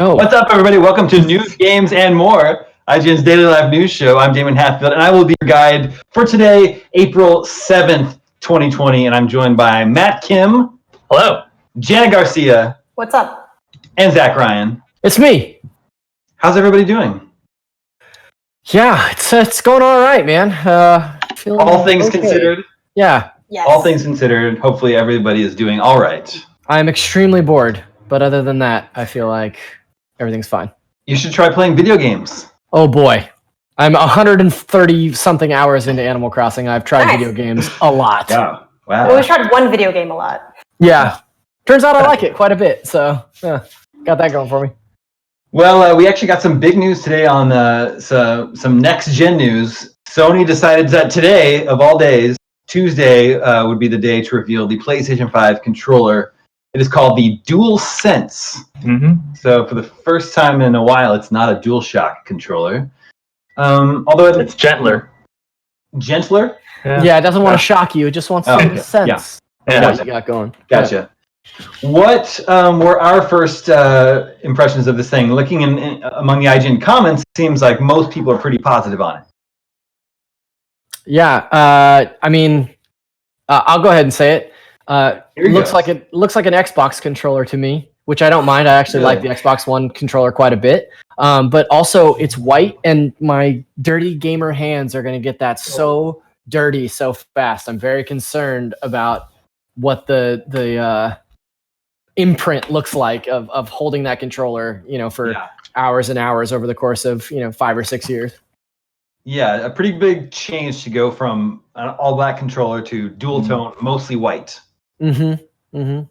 Oh, What's up, everybody? Welcome to News, Games, and More, IGN's daily live news show. I'm Damon Hatfield, and I will be your guide for today, April 7th, 2020. And I'm joined by Matt Kim. Hello. Janet Garcia. What's up? And Zach Ryan. it's me. How's everybody doing? Yeah, it's going all right, man. Feeling All things okay. considered. Yeah, Yes. All things considered, hopefully everybody is doing all right. I'm extremely bored, but other than that, I feel like everything's fine. You should try playing video games. Oh boy, I'm 130 something hours into Animal Crossing. I've tried Nice. video games a lot. Wow. Well, we tried one video game a lot. Yeah, turns out I like it quite a bit. So yeah, got that going for me. Well, we actually got some big news today on some next-gen news. Sony decided that today, of all days, Tuesday, would be the day to reveal the PlayStation 5 controller. It is called the DualSense. Mm-hmm. So for the first time in a while, it's not a DualShock controller. Although It's gentler. Gentler? Yeah, it doesn't want to shock you. It just wants Oh, to okay. sense Yeah. what you got going. Gotcha. What were our first impressions of this thing? Looking in among the IGN comments, it seems like most people are pretty positive on it. Yeah, I mean, I'll go ahead and say it. Here you looks go. like it looks like an Xbox controller to me, which I don't mind. I actually like the Xbox One controller quite a bit. But also, it's white, and my dirty gamer hands are going to get that so dirty so fast. I'm very concerned about what the imprint looks like of holding that controller, for hours and hours over the course of 5 or 6 years. Yeah, a pretty big change to go from an all-black controller to dual-tone, mostly white. Mm-hmm. Mm-hmm.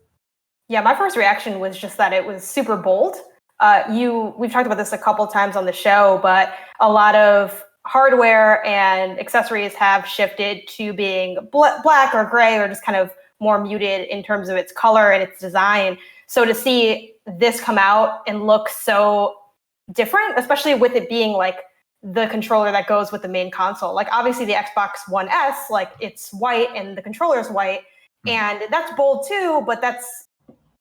Yeah, my first reaction was just that it was super bold. We've talked about this a couple times on the show, but a lot of hardware and accessories have shifted to being black or gray or just kind of more muted in terms of its color and its design. So to see this come out and look so different, especially with it being like the controller that goes with the main console. Like obviously the Xbox One S, like it's white and the controller is white, and that's bold too, but that's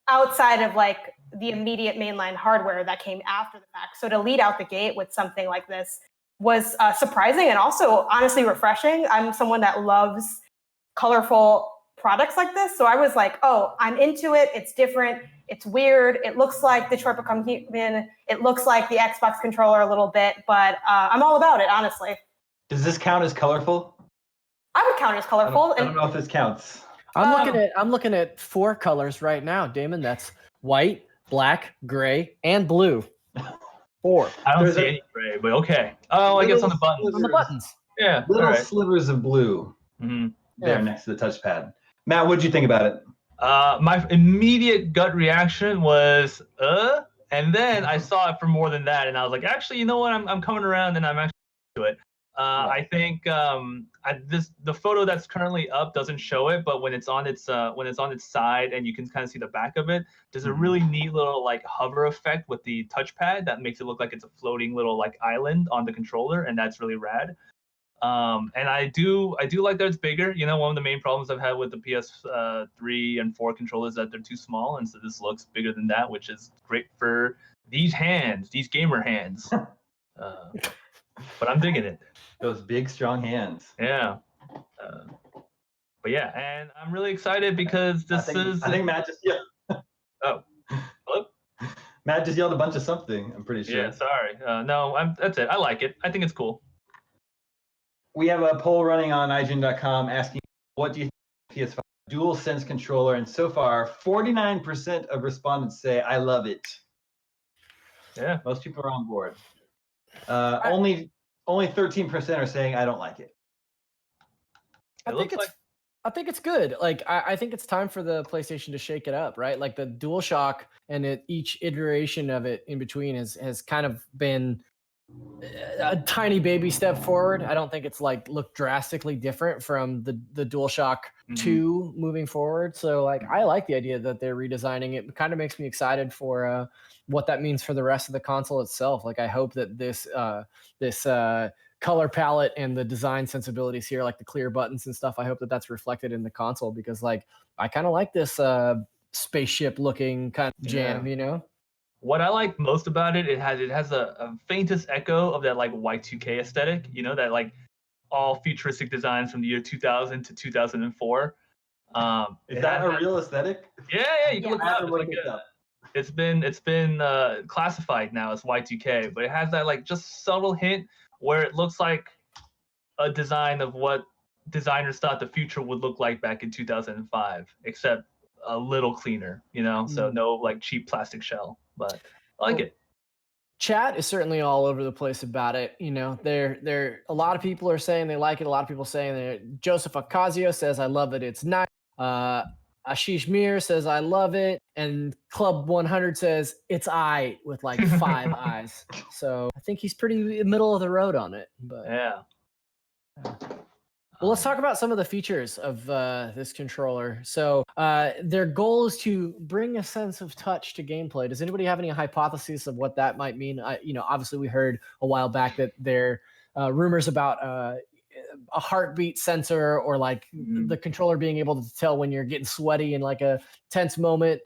outside of like the immediate mainline hardware that came after the fact. So to lead out the gate with something like this was surprising and also honestly refreshing. I'm someone that loves colorful products like this, so I was like, oh, I'm into it. It's different. It's weird. It looks like Detroit Become Human. It looks like the Xbox controller a little bit, but I'm all about it, honestly. Does this count as colorful? I would count it as colorful. I don't know if this counts. I'm looking at 4 colors right now, Damon. That's white, black, gray, and blue. 4 I don't There's see a- any gray, but okay. Oh, I guess on the buttons. on the buttons. Yeah. Little all right. slivers of blue Mm-hmm. there Yeah. next to the touchpad. Matt, what did you think about it? My immediate gut reaction was, and then I saw it for more than that, and I was like, actually, you know what? I'm coming around, and I'm actually to it. I think the photo that's currently up doesn't show it, but when it's on its side and you can kind of see the back of it, there's a really neat little like hover effect with the touchpad that makes it look like it's a floating little like island on the controller, and that's really rad. And I do like that it's bigger. One of the main problems I've had with the PS3 and 4 controllers is that they're too small, and so this looks bigger than that, which is great for these gamer hands. But I'm digging it. Those big, strong hands. Yeah. But yeah, and I'm really excited because I think Matt just yelled. Oh, hello? Matt just yelled a bunch of something, I'm pretty sure. Yeah, sorry. No, that's it. I like it. I think it's cool. We have a poll running on IGN.com asking, what do you think of the PS5 DualSense controller? And so far, 49% of respondents say, I love it. Yeah. Most people are on board. Only 13% are saying, I don't like it. I think it's good. Like I think it's time for the PlayStation to shake it up, right? Like the DualShock and each iteration of it in between has kind of been a tiny baby step forward. I don't think it's like looked drastically different from the DualShock 2 moving forward. So like I like the idea that they're redesigning it. It kind of makes me excited for what that means for the rest of the console itself. Like I hope that this color palette and the design sensibilities here, like the clear buttons and stuff, I hope that that's reflected in the console, because like I kind of like this spaceship looking kind of jam, what I like most about it, it has a faintest echo of that like Y2K aesthetic, you know, that like all futuristic designs from the year 2000 to 2004. Is that a real aesthetic? Yeah, you can look it up. It's It's been classified now as Y2K, but it has that like just subtle hint where it looks like a design of what designers thought the future would look like back in 2005, except a little cleaner, you know. So no like cheap plastic shell, but I like it. Chat is certainly all over the place about it. You know, there a lot of people are saying they like it. A lot of people saying that. Joseph Ocasio says, "I love it. It's nice." Ashish Mir says, "I love it," and Club 100 says, "It's I" with like 5 eyes. So I think he's pretty middle of the road on it. But yeah. Well, let's talk about some of the features of this controller. So their goal is to bring a sense of touch to gameplay. Does anybody have any hypotheses of what that might mean? You know, obviously we heard a while back that there rumors about a heartbeat sensor, or like the controller being able to tell when you're getting sweaty in like a tense moment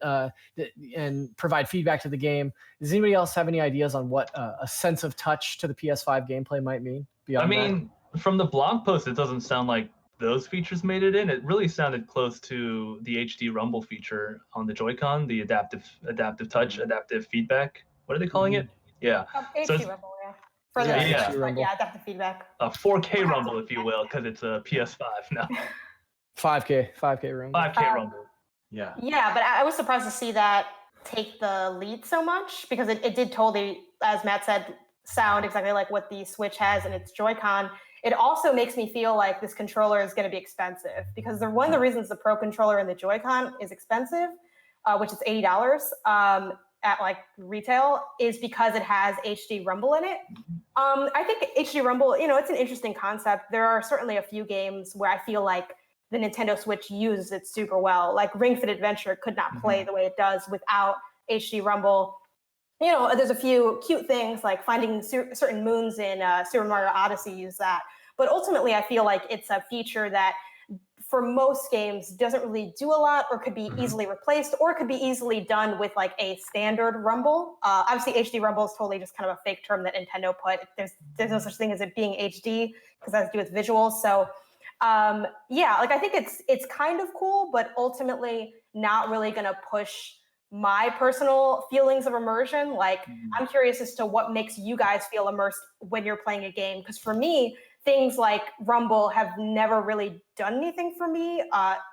and provide feedback to the game. Does anybody else have any ideas on what a sense of touch to the PS5 gameplay might mean? I mean, from the blog post, it doesn't sound like those features made it in. It really sounded close to the HD Rumble feature on the Joy-Con, the adaptive touch, adaptive feedback. What are they calling it? Yeah. HD Rumble, yeah. For the adaptive feedback. A 4K Rumble, if you will, because it's a PS5 now. 5K Rumble. 5K Rumble. Yeah. Yeah, but I was surprised to see that take the lead so much, because it did totally, as Matt said, sound exactly like what the Switch has in its Joy-Con. It also makes me feel like this controller is going to be expensive, because one of the reasons the Pro controller and the Joy-Con is expensive, which is $80 at like retail, is because it has HD Rumble in it. I think HD Rumble, you know, it's an interesting concept. There are certainly a few games where I feel like the Nintendo Switch uses it super well. Like Ring Fit Adventure could not play the way it does without HD Rumble. You know, there's a few cute things like finding certain moons in Super Mario Odyssey use that. But ultimately, I feel like it's a feature that for most games doesn't really do a lot, or could be easily replaced, or could be easily done with like a standard Rumble. Obviously, HD Rumble is totally just kind of a fake term that Nintendo put. There's no such thing as it being HD, because that has to do with visuals. So yeah, like I think it's kind of cool, but ultimately not really going to push my personal feelings of immersion. Like I'm curious as to what makes you guys feel immersed when you're playing a game, because for me, things like Rumble have never really done anything for me.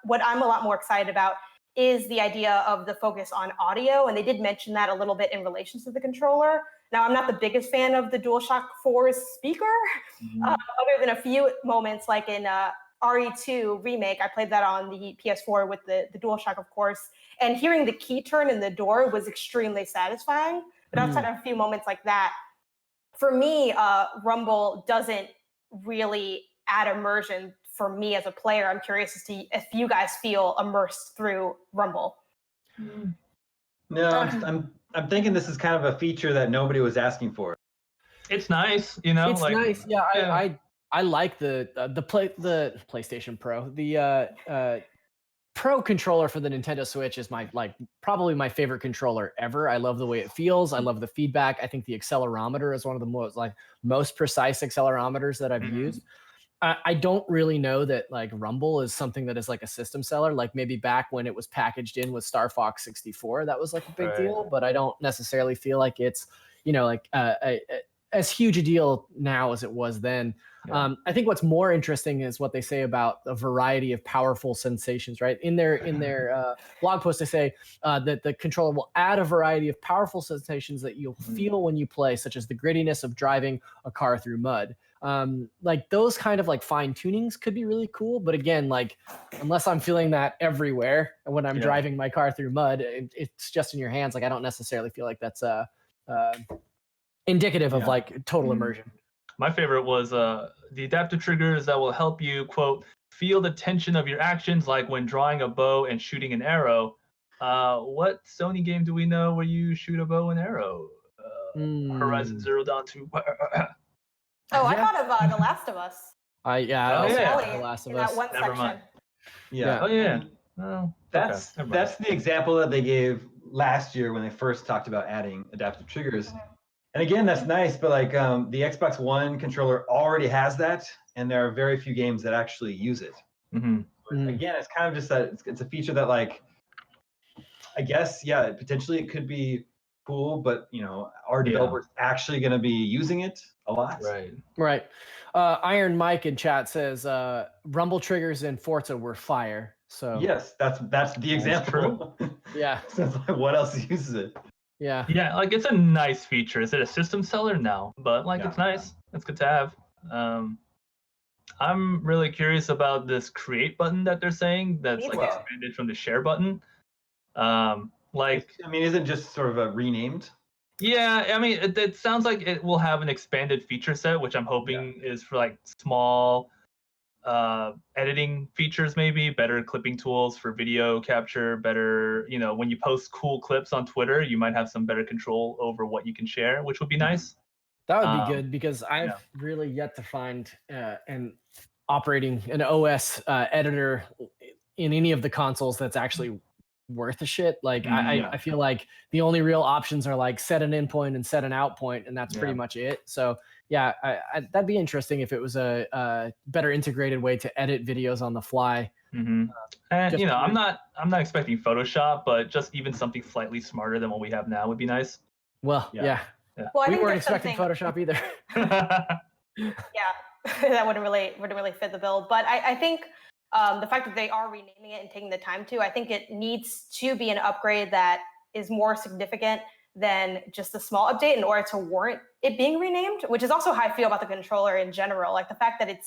What I'm a lot more excited about is the idea of the focus on audio, and they did mention that a little bit in relation to the controller. Now, I'm not the biggest fan of the DualShock 4's speaker, other than a few moments like in RE2 Remake. I played that on the PS4 with the DualShock, of course, and hearing the key turn in the door was extremely satisfying. But outside of a few moments like that, for me, Rumble doesn't really add immersion for me as a player. I'm curious to see if you guys feel immersed through Rumble. No, I'm thinking this is kind of a feature that nobody was asking for. It's nice, you know. It's like, nice. Yeah, I like the PlayStation Pro. The Pro controller for the Nintendo Switch is probably my favorite controller ever. I love the way it feels. I love the feedback. I think the accelerometer is one of the most precise accelerometers that I've used. I don't really know that like Rumble is something that is like a system seller. Like maybe back when it was packaged in with Star Fox 64, that was like a big deal. But I don't necessarily feel like it's, you know, like as huge a deal now as it was then. Yeah. I think what's more interesting is what they say about a variety of powerful sensations, right? In their blog post, they say that the controller will add a variety of powerful sensations that you'll feel when you play, such as the grittiness of driving a car through mud. Like those kind of like fine tunings could be really cool. But again, like unless I'm feeling that everywhere and when I'm driving my car through mud, it's just in your hands. Like I don't necessarily feel like that's indicative of like total immersion. My favorite was the adaptive triggers that will help you, quote, feel the tension of your actions, like when drawing a bow and shooting an arrow. What Sony game do we know where you shoot a bow and arrow? Horizon Zero Dawn 2. I thought of The Last of Us. The Last of Us. That one Never section. mind. Yeah. Oh yeah. That's the example that they gave last year when they first talked about adding adaptive triggers. And again, that's nice, but like the Xbox One controller already has that, and there are very few games that actually use it. Again, it's kind of just that it's a feature that, like, I guess, yeah, potentially it could be cool, but you know, are developers actually going to be using it a lot? Right. Iron Mike in chat says rumble triggers in Forza were fire. So yes, that's the example. Yeah. So it's like, what else uses it? Yeah. Yeah, like it's a nice feature. Is it a system seller? No, but like it's nice. It's good to have. I'm really curious about this create button that they're saying that's like expanded from the share button. Like, I mean, isn't just sort of a renamed? Yeah, I mean, it sounds like it will have an expanded feature set, which I'm hoping is for like small editing features, maybe better clipping tools for video capture, better, you know, when you post cool clips on Twitter, you might have some better control over what you can share, which would be nice. That would be good, because I've really yet to find an OS editor in any of the consoles that's actually worth a shit. Like I feel like the only real options are like set an in point and set an out point, and that's pretty much it. So yeah, that'd be interesting if it was a better integrated way to edit videos on the fly. And you know, I'm not expecting Photoshop, but just even something slightly smarter than what we have now would be nice. Well, yeah. Well, we weren't expecting Photoshop either. That wouldn't really fit the bill. But I think the fact that they are renaming it and taking the time to, I think it needs to be an upgrade that is more significant than just a small update in order to warrant it being renamed, which is also how I feel about the controller in general. Like the fact that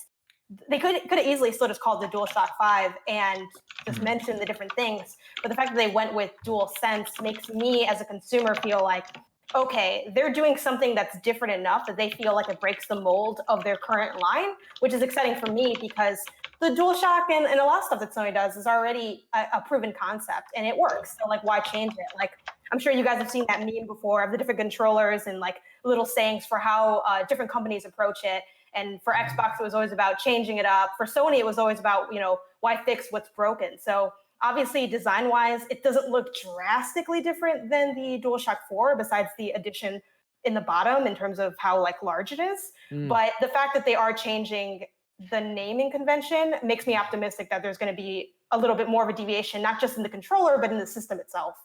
they could have easily still just called the DualShock 5 and just mentioned the different things. But the fact that they went with DualSense makes me as a consumer feel like, okay, they're doing something that's different enough that they feel like it breaks the mold of their current line, which is exciting for me because the DualShock and a lot of stuff that Sony does is already a proven concept and it works. So like, why change it? Like, I'm sure you guys have seen that meme before of the different controllers and like little sayings for how different companies approach it. And for Xbox, it was always about changing it up. For Sony, it was always about, you know, why fix what's broken? So obviously, design-wise, it doesn't look drastically different than the DualShock 4, besides the addition in the bottom in terms of how like large it is. But the fact that they are changing the naming convention makes me optimistic that there's going to be a little bit more of a deviation, not just in the controller, but in the system itself.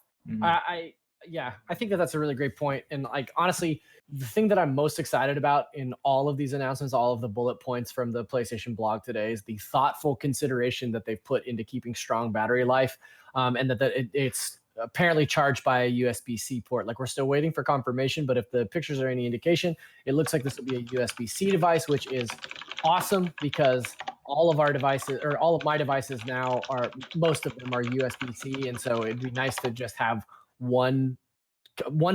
I think that's a really great point. And like, honestly, the thing that I'm most excited about in all of these announcements, all of the bullet points from the PlayStation blog today, is the thoughtful consideration that they've put into keeping strong battery life, and that it's apparently charged by a USB-C port. Like, we're still waiting for confirmation, but if the pictures are any indication, it looks like this will be a USB-C device, which is awesome because all of our devices, or all of my devices now, most of them are USB-C, and so it'd be nice to just have one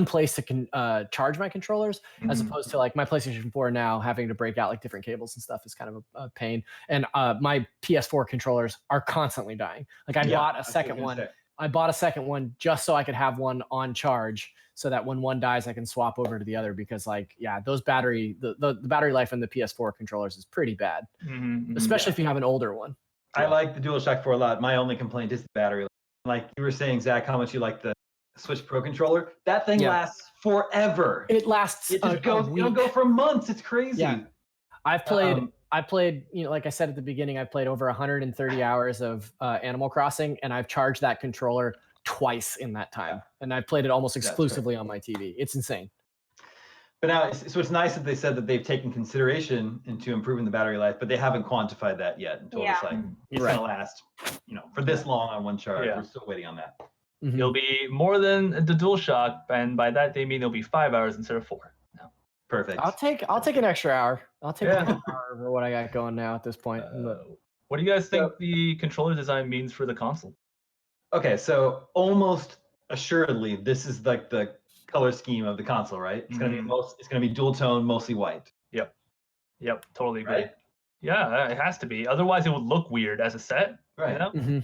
place to charge my controllers, as opposed to like my PlayStation 4 now having to break out like different cables and stuff is kind of a pain. And my PS4 controllers are constantly dying. Like I bought a second one. I bought a second one just so I could have one on charge, so that when one dies, I can swap over to the other. Because like, those the battery life in the PS4 controllers is pretty bad, especially if you have an older one. I like the DualShock 4 a lot. My only complaint is the battery life. Like you were saying, Zach, how much you like the Switch Pro controller. That thing lasts forever. It lasts. It'll go for months. It's crazy. Yeah. I've played, you know, like I said at the beginning, I've played over 130 hours of Animal Crossing, and I've charged that controller twice in that time. And I've played it almost exclusively on my TV. It's insane. But now, so it's nice that they said that they've taken consideration into improving the battery life, but they haven't quantified that yet and told us like it's going to last, you know, for this long on one charge. We're still waiting on that. It'll be more than the DualShock, and by that they mean it'll be 5 hours instead of 4. No. Perfect. I'll take an extra hour. I'll take an extra hour for what I got going now at this point. What do you guys think the controller design means for the console? Okay, so almost assuredly, this is like the color scheme of the console, right? It's gonna be dual tone, mostly white. Yep, totally agree. Right? Yeah, it has to be. Otherwise, it would look weird as a set. Right. You know?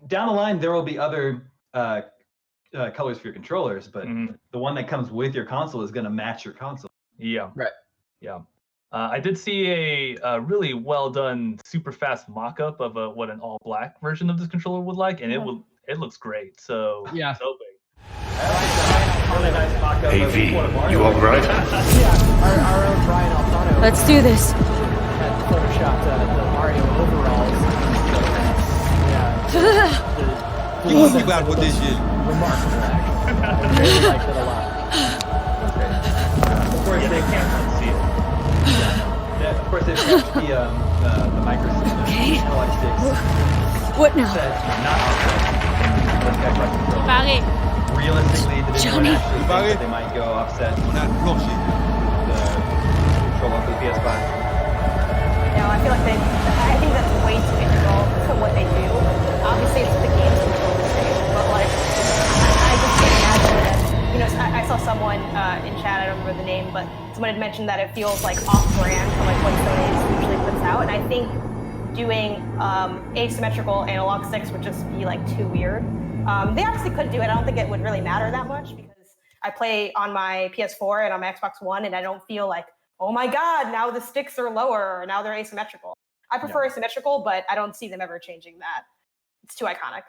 Down the line, there will be other colors for your controllers, but the one that comes with your console is going to match your console. Yeah. Right. Yeah. I did see a really well done, super fast mock-up of what an all-black version of this controller would like, and it looks great. So Yeah. so big. Hey V, you alright? Yeah, our own Brian Altano. Let's do this. Had photoshopped the Mario overalls. Yeah. You got with this shit. Remarkable, actually. I really liked it a lot. Of course, they can't see it. Yeah, of course, they've got the micro Okay. analog sticks. What now? Set not offset. Barry. Realistically, did anyone Johnny. actually think that they might go offset Not bullshit. the control of the PS5? No, I feel like I think that's way too integral to what they do. Obviously, it's the game's control stage, but like, I just can't imagine that. You know, I saw someone in chat, I don't remember the name, but someone had mentioned that it feels like off-brand from like what Sony usually puts out, and I think doing asymmetrical analog sticks would just be like too weird. They obviously could do it. I don't think it would really matter that much because I play on my PS4 and on my Xbox One, and I don't feel like, oh my God, now the sticks are lower or now they're asymmetrical. I prefer asymmetrical, but I don't see them ever changing that. It's too iconic.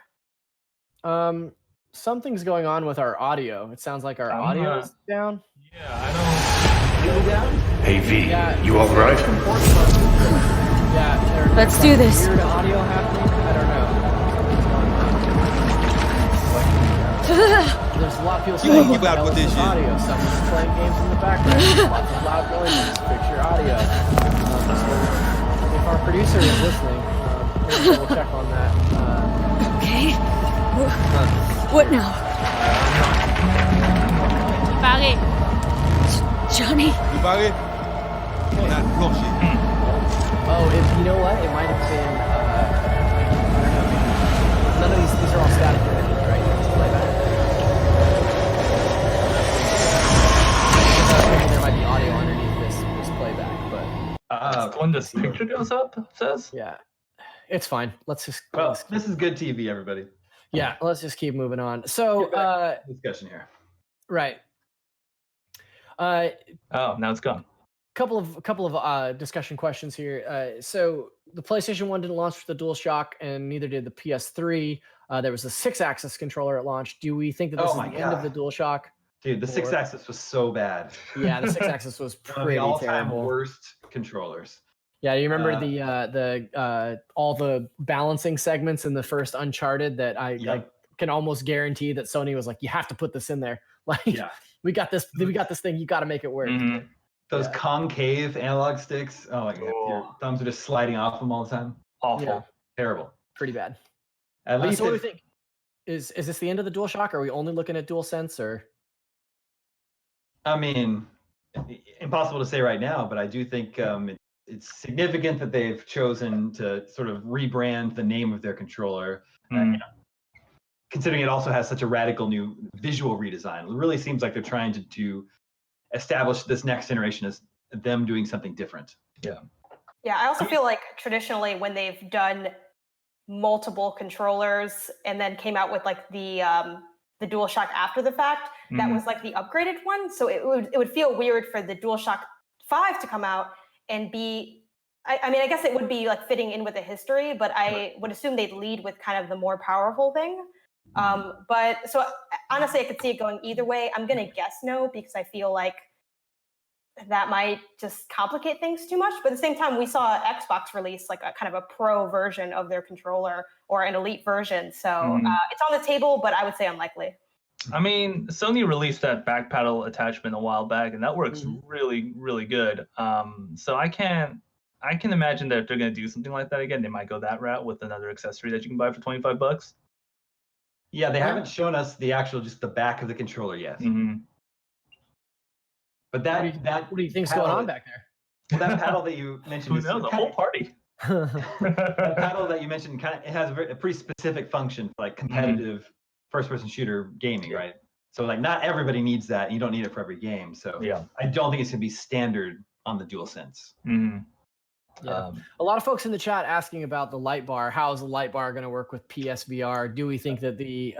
Something's going on with our audio. It sounds like our audio is down. Yeah, I don't. Down? Hey V, Yeah. you alright? Yeah. Let's do this. Weird audio happening. I don't know. There's a lot of people saying, You got with this shit. audio. Someone's playing games in the background. Lots of loud noises. Fix your audio. So if our producer is listening, we'll check on that. Okay. What now? Barry. Johnny. You got it? Not bullshit. Oh, you know what? It might have been. I don't know. Maybe. None of these are all static images, right? It's playback. Maybe there might be audio underneath this playback, but When this picture goes up, it says. yeah, it's fine. Let's just. Well, this is good TV, everybody. Yeah, let's just keep moving on. So, Discussion here. right. Oh, now it's gone. Couple of discussion questions here. So the PlayStation 1 didn't launch with the DualShock, and neither did the PS3. There was a 6-axis controller at launch. Do we think that this is the end of the DualShock? Dude, the 6-axis was so bad. Yeah, the 6-axis was One of pretty the all-time terrible. worst controllers. Yeah, you remember the all the balancing segments in the first Uncharted that I can almost guarantee that Sony was like, you have to put this in there. Like, we got this thing. You got to make it work. Mm-hmm. Those concave analog sticks. Oh my God, your thumbs are just sliding off them all the time. Awful. Yeah. Terrible. Pretty bad. At least so what do we think? Is this the end of the DualShock? Are we only looking at DualSense or? I mean, impossible to say right now, but I do think it's significant that they've chosen to sort of rebrand the name of their controller. You know, considering it also has such a radical new visual redesign, it really seems like they're trying to establish this next generation as them doing something different. Yeah, I also feel like traditionally when they've done multiple controllers and then came out with like the DualShock after the fact, that was like the upgraded one. So it would feel weird for the DualShock 5 to come out and be. I mean, I guess it would be like fitting in with the history, but I would assume they'd lead with kind of the more powerful thing. But so honestly, I could see it going either way. I'm gonna guess no because I feel like that might just complicate things too much. But at the same time, we saw Xbox release like a kind of a pro version of their controller or an elite version. So it's on the table, but I would say unlikely. I mean, Sony released that back paddle attachment a while back, and that works really, really good. So I can imagine that if they're going to do something like that again, they might go that route with another accessory that you can buy for $25. Yeah, they haven't shown us the actual, just the back of the controller yet. But what do you think's going on back there? Well, that paddle that you mentioned, Who knows? A whole party. that paddle that you mentioned it has a pretty specific function for like competitive first-person shooter gaming, right? So like not everybody needs that, and you don't need it for every game. So I don't think it's gonna be standard on the DualSense. Yeah. A lot of folks in the chat asking about the light bar. How is the light bar going to work with PSVR? Do we think that the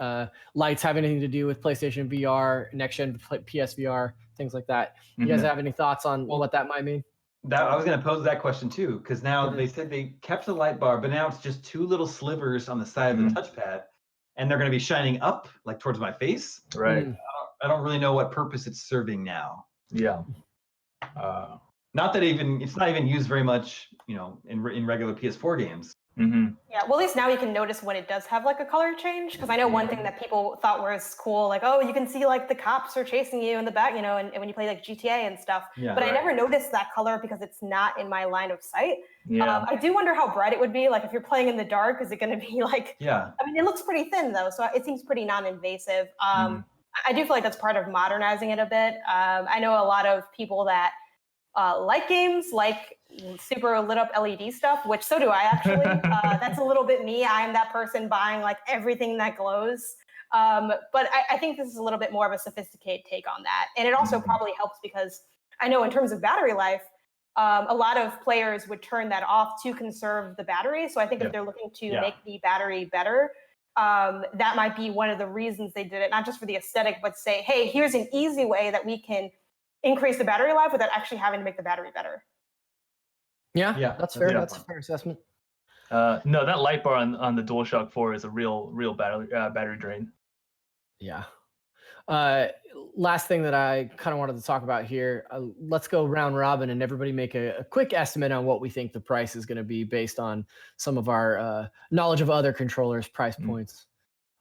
lights have anything to do with PlayStation VR, next gen PSVR, things like that? You guys have any thoughts on what that might mean? I was going to pose that question too, because now they said they kept the light bar, but now it's just two little slivers on the side of the touchpad. and they're going to be shining up like towards my face. Right. I don't really know what purpose it's serving now. Yeah. Not that it's not even used very much, in regular PS4 games. Mm-hmm. Yeah, well, at least now you can notice when it does have like a color change. Because I know one thing that people thought was cool, like, oh, you can see like the cops are chasing you in the back, and when you play like GTA and stuff. Yeah, but I never noticed that color because it's not in my line of sight. Yeah. I do wonder how bright it would be. Like if you're playing in the dark, is it going to be like? Yeah. I mean, it looks pretty thin though, so it seems pretty non-invasive. I do feel like that's part of modernizing it a bit. I know a lot of people that like games, like super lit up LED stuff, which so do I actually. That's a little bit me. I am that person buying like everything that glows. But I think this is a little bit more of a sophisticated take on that. And it also probably helps because I know in terms of battery life, a lot of players would turn that off to conserve the battery. So I think if they're looking to make the battery better, that might be one of the reasons they did it, not just for the aesthetic, but say, hey, here's an easy way that we can increase the battery life without actually having to make the battery better. Yeah, that's fair. That's a fair assessment. No, that light bar on the DualShock 4 is a real battery drain. Yeah. Last thing that I kind of wanted to talk about here, let's go round robin and everybody make a quick estimate on what we think the price is going to be based on some of our knowledge of other controllers' price points.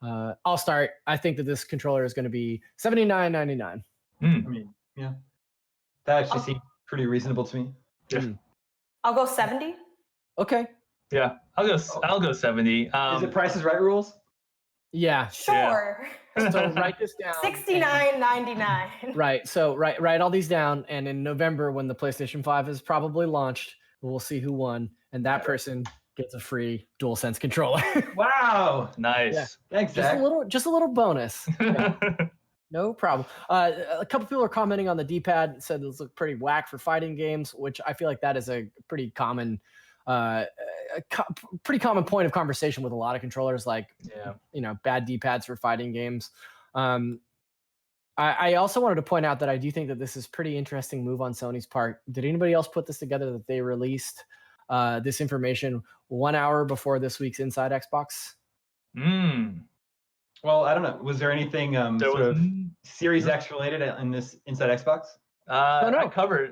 I'll start. I think that this controller is going to be $79.99. I mean, yeah. That actually seems pretty reasonable to me. I'll go 70. Okay. Yeah, I'll go 70. Is it Price is Right rules? Yeah. Sure. So write this down. $69.99. Right. So write all these down, and in November, when the PlayStation 5 is probably launched, we'll see who won, and that person gets a free DualSense controller. Wow. Nice. Yeah. Thanks, Zach. Just a little bonus. Yeah. No problem. A couple people are commenting on the D-pad, said it looks pretty whack for fighting games, which I feel like that is a pretty common pretty common point of conversation with a lot of controllers, like bad D-pads for fighting games. I also wanted to point out that I do think that this is pretty interesting move on Sony's part. Did anybody else put this together that they released this information 1 hour before this week's Inside Xbox? Well, I don't know. Was there anything sort of Series X related in this Inside Xbox? No.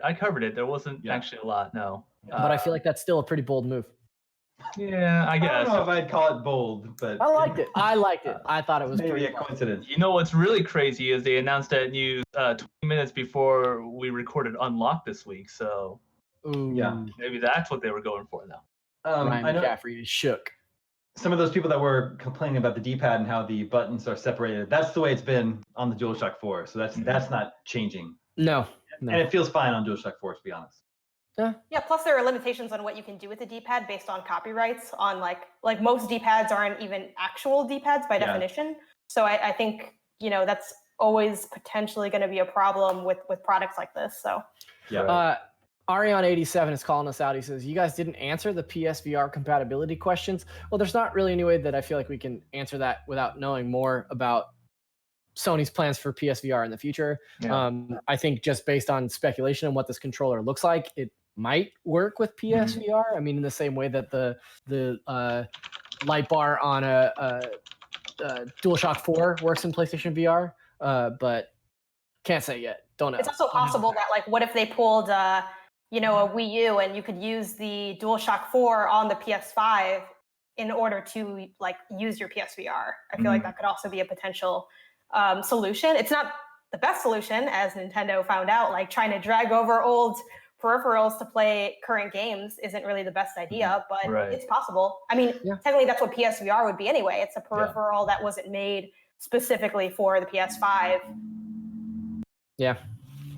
I covered it. There wasn't actually a lot, no. But I feel like that's still a pretty bold move. Yeah, I guess. I don't know if I'd call it bold, but I liked it. I thought it was maybe pretty a coincidence. You know what's really crazy is they announced that news 20 minutes before we recorded Unlock this week. So maybe that's what they were going for now. Ryan McCaffrey is shook. Some of those people that were complaining about the D-pad and how the buttons are separated, that's the way it's been on the DualShock 4. So that's not changing. No. And it feels fine on DualShock 4, to be honest. Yeah, plus there are limitations on what you can do with the D-pad based on copyrights on like most D-pads aren't even actual D-pads by definition. So I think, that's always potentially going to be a problem with products like this. So Arion87 is calling us out. He says, you guys didn't answer the PSVR compatibility questions. Well, there's not really any way that I feel like we can answer that without knowing more about Sony's plans for PSVR in the future. I think just based on speculation on what this controller looks like, it might work with PSVR. I mean, in the same way that the light bar on a DualShock 4 works in PlayStation VR, but can't say yet. Don't know. It's also possible that what if they pulled a Wii U and you could use the DualShock 4 on the PS5 in order to use your PSVR. I feel like that could also be a potential solution. It's not the best solution, as Nintendo found out. Trying to drag over old peripherals to play current games isn't really the best idea, but it's possible. I mean, technically that's what PSVR would be anyway. It's a peripheral that wasn't made specifically for the PS5. Yeah,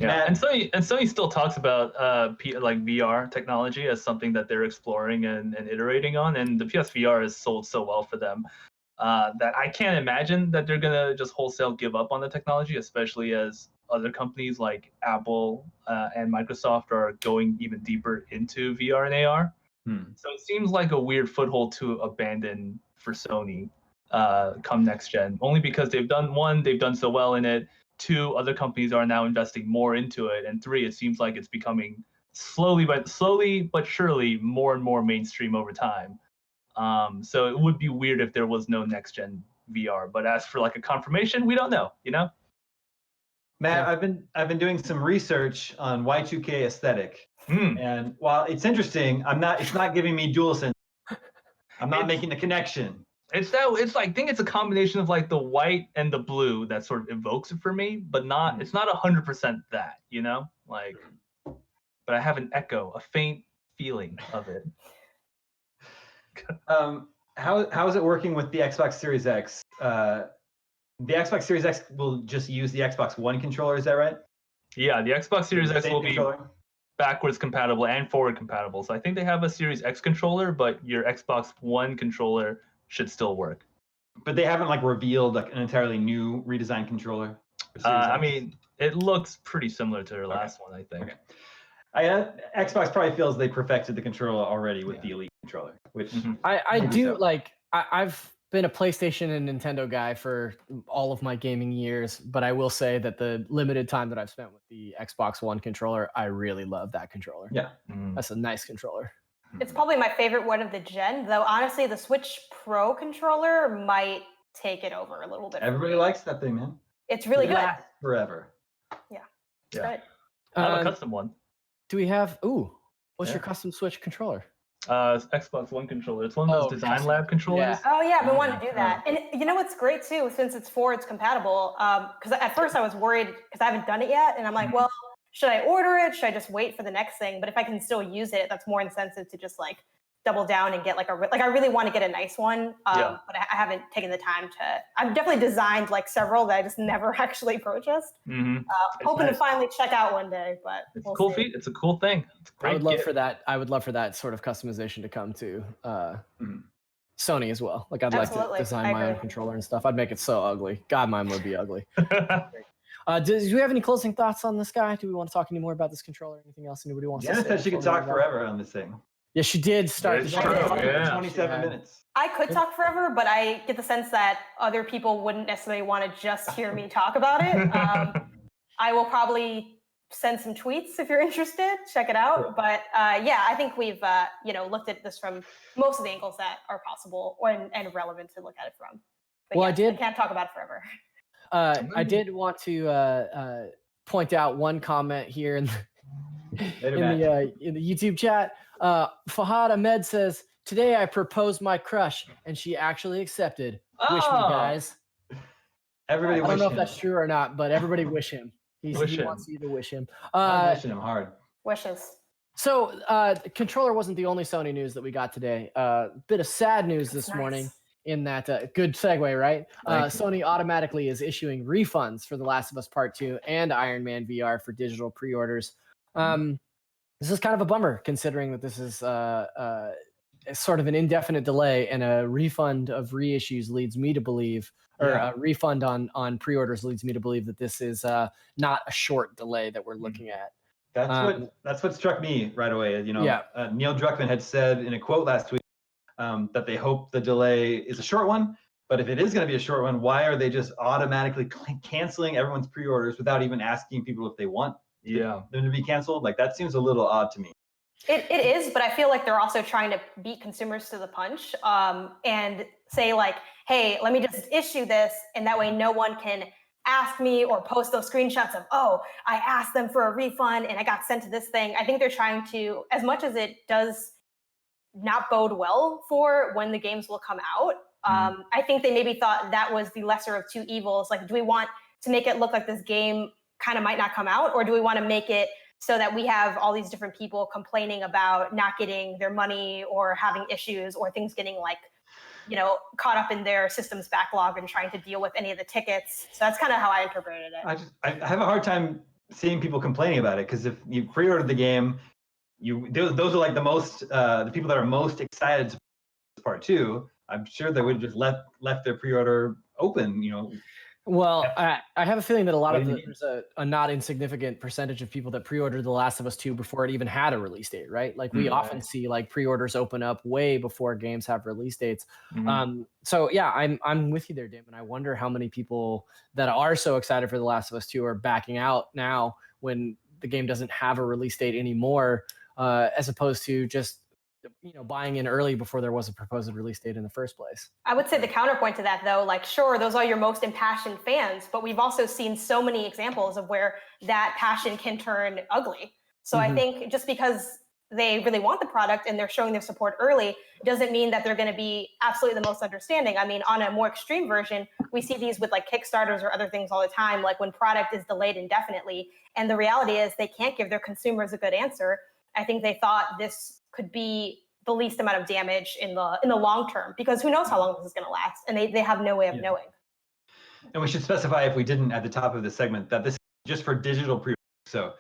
and Sony still talks about VR technology as something that they're exploring and iterating on, and the PSVR has sold so well for them that I can't imagine that they're gonna just wholesale give up on the technology, especially as other companies like Apple and Microsoft are going even deeper into VR and AR. So it seems like a weird foothold to abandon for Sony come next gen, only because they've done so well in it. 2, other companies are now investing more into it, and 3, it seems like it's becoming slowly but surely more and more mainstream over time. So it would be weird if there was no next gen VR. But as for like a confirmation, we don't know. You know. Matt, I've been doing some research on Y2K aesthetic, and while it's interesting, it's not giving me DualSense. I'm not making the connection. It's like I think it's a combination of like the white and the blue that sort of evokes it for me, but not it's not 100% that, you know, like. But I have an echo, a faint feeling of it. How is it working with the Xbox Series X? The Xbox Series X will just use the Xbox One controller, is that right? Yeah, the Xbox Series X will be controller? backwards compatible and forward compatible. So I think they have a Series X controller, but your Xbox One controller should still work. But they haven't like revealed like an entirely new redesigned controller. I mean, it looks pretty similar to their last one, I think. Okay. Xbox probably feels they perfected the controller already with the Elite controller, which I do like. I've been a PlayStation and Nintendo guy for all of my gaming years, but I will say that the limited time that I've spent with the Xbox One controller, I really love that controller. Yeah, that's a nice controller. It's probably my favorite one of the gen, though. Honestly, the Switch Pro controller might take it over a little bit. Everybody likes that thing, man. It's really good. Forever. Yeah. Good. I have a custom one. Do we have? What's your custom Switch controller? Xbox One controller. It's one of those Design Lab controllers. Yeah. Oh yeah, I've been wanting to do that. And you know what's great too, since it's forwards compatible. Because at first I was worried because I haven't done it yet, and I'm like, well, should I order it? Should I just wait for the next thing? But if I can still use it, that's more incentive to just like double down and get like I really want to get a nice one. But I haven't taken the time to. I've definitely designed like several that I just never actually purchased. Hoping to finally check out one day, but it's a cool feat. It's a cool thing. It's a great I would love for that. I would love for that sort of customization to come to Sony as well. Like I'd like to design my own controller and stuff. I'd make it so ugly. God, mine would be ugly. Do we have any closing thoughts on this guy? Do we want to talk any more about this controller? Anything else anybody wants to say? Jenna said she could talk forever on this thing. Yeah, she did start the show. 27 minutes. I could talk forever, but I get the sense that other people wouldn't necessarily want to just hear me talk about it. I will probably send some tweets if you're interested. Check it out. But yeah, I think we've looked at this from most of the angles that are possible and relevant to look at it from. But well, I can't talk about it forever. I did want to point out one comment here in the YouTube chat. Fahad Ahmed says, "Today I proposed my crush and she actually accepted. Wish me, guys." Everybody I don't know if that's true or not, but everybody wish him. He wants you to wish him. I'm wishing him hard. Wishes. So the controller wasn't the only Sony news that we got today. Bit of sad news this morning in that good segue, right? Sony automatically is issuing refunds for The Last of Us Part 2 and Iron Man VR for digital pre-orders. This is kind of a bummer considering that this is sort of an indefinite delay, and a refund of reissues leads me to believe, or a refund on pre-orders leads me to believe that this is not a short delay that we're looking at. That's what struck me right away. Neil Druckmann had said in a quote last week that they hope the delay is a short one. But if it is going to be a short one, why are they just automatically canceling everyone's pre-orders without even asking people if they want them to be canceled? Like, that seems a little odd to me. It is, but I feel like they're also trying to beat consumers to the punch and say like, hey, let me just issue this, and that way no one can ask me or post those screenshots of, oh, I asked them for a refund and I got sent to this thing. I think they're trying to, as much as it does not bode well for when the games will come out, I think they maybe thought that was the lesser of two evils. Like, do we want to make it look like this game kind of might not come out, or do we want to make it so that we have all these different people complaining about not getting their money or having issues or things getting like, caught up in their systems backlog and trying to deal with any of the tickets. So that's kind of how I interpreted it. I have a hard time seeing people complaining about it, because if you pre-ordered the game, those are like the people that are most excited to Part 2. I'm sure they would have just left their pre-order open, Well, I have a feeling that there's a not insignificant percentage of people that pre-ordered The Last of Us 2 before it even had a release date, right? Like we often see like pre-orders open up way before games have release dates. So yeah, I'm with you there, Dim, and I wonder how many people that are so excited for The Last of Us 2 are backing out now when the game doesn't have a release date anymore, as opposed to just buying in early before there was a proposed release date in the first place. I would say the counterpoint to that, though, like, sure, those are your most impassioned fans, but we've also seen so many examples of where that passion can turn ugly. So I think just because they really want the product and they're showing their support early doesn't mean that they're going to be absolutely the most understanding. I mean, on a more extreme version, we see these with like Kickstarters or other things all the time, like when product is delayed indefinitely. And the reality is they can't give their consumers a good answer. I think they thought this could be the least amount of damage in the long term, because who knows how long this is going to last, and they have no way of knowing. And we should specify, if we didn't at the top of this segment, that this is just for digital pre-order. So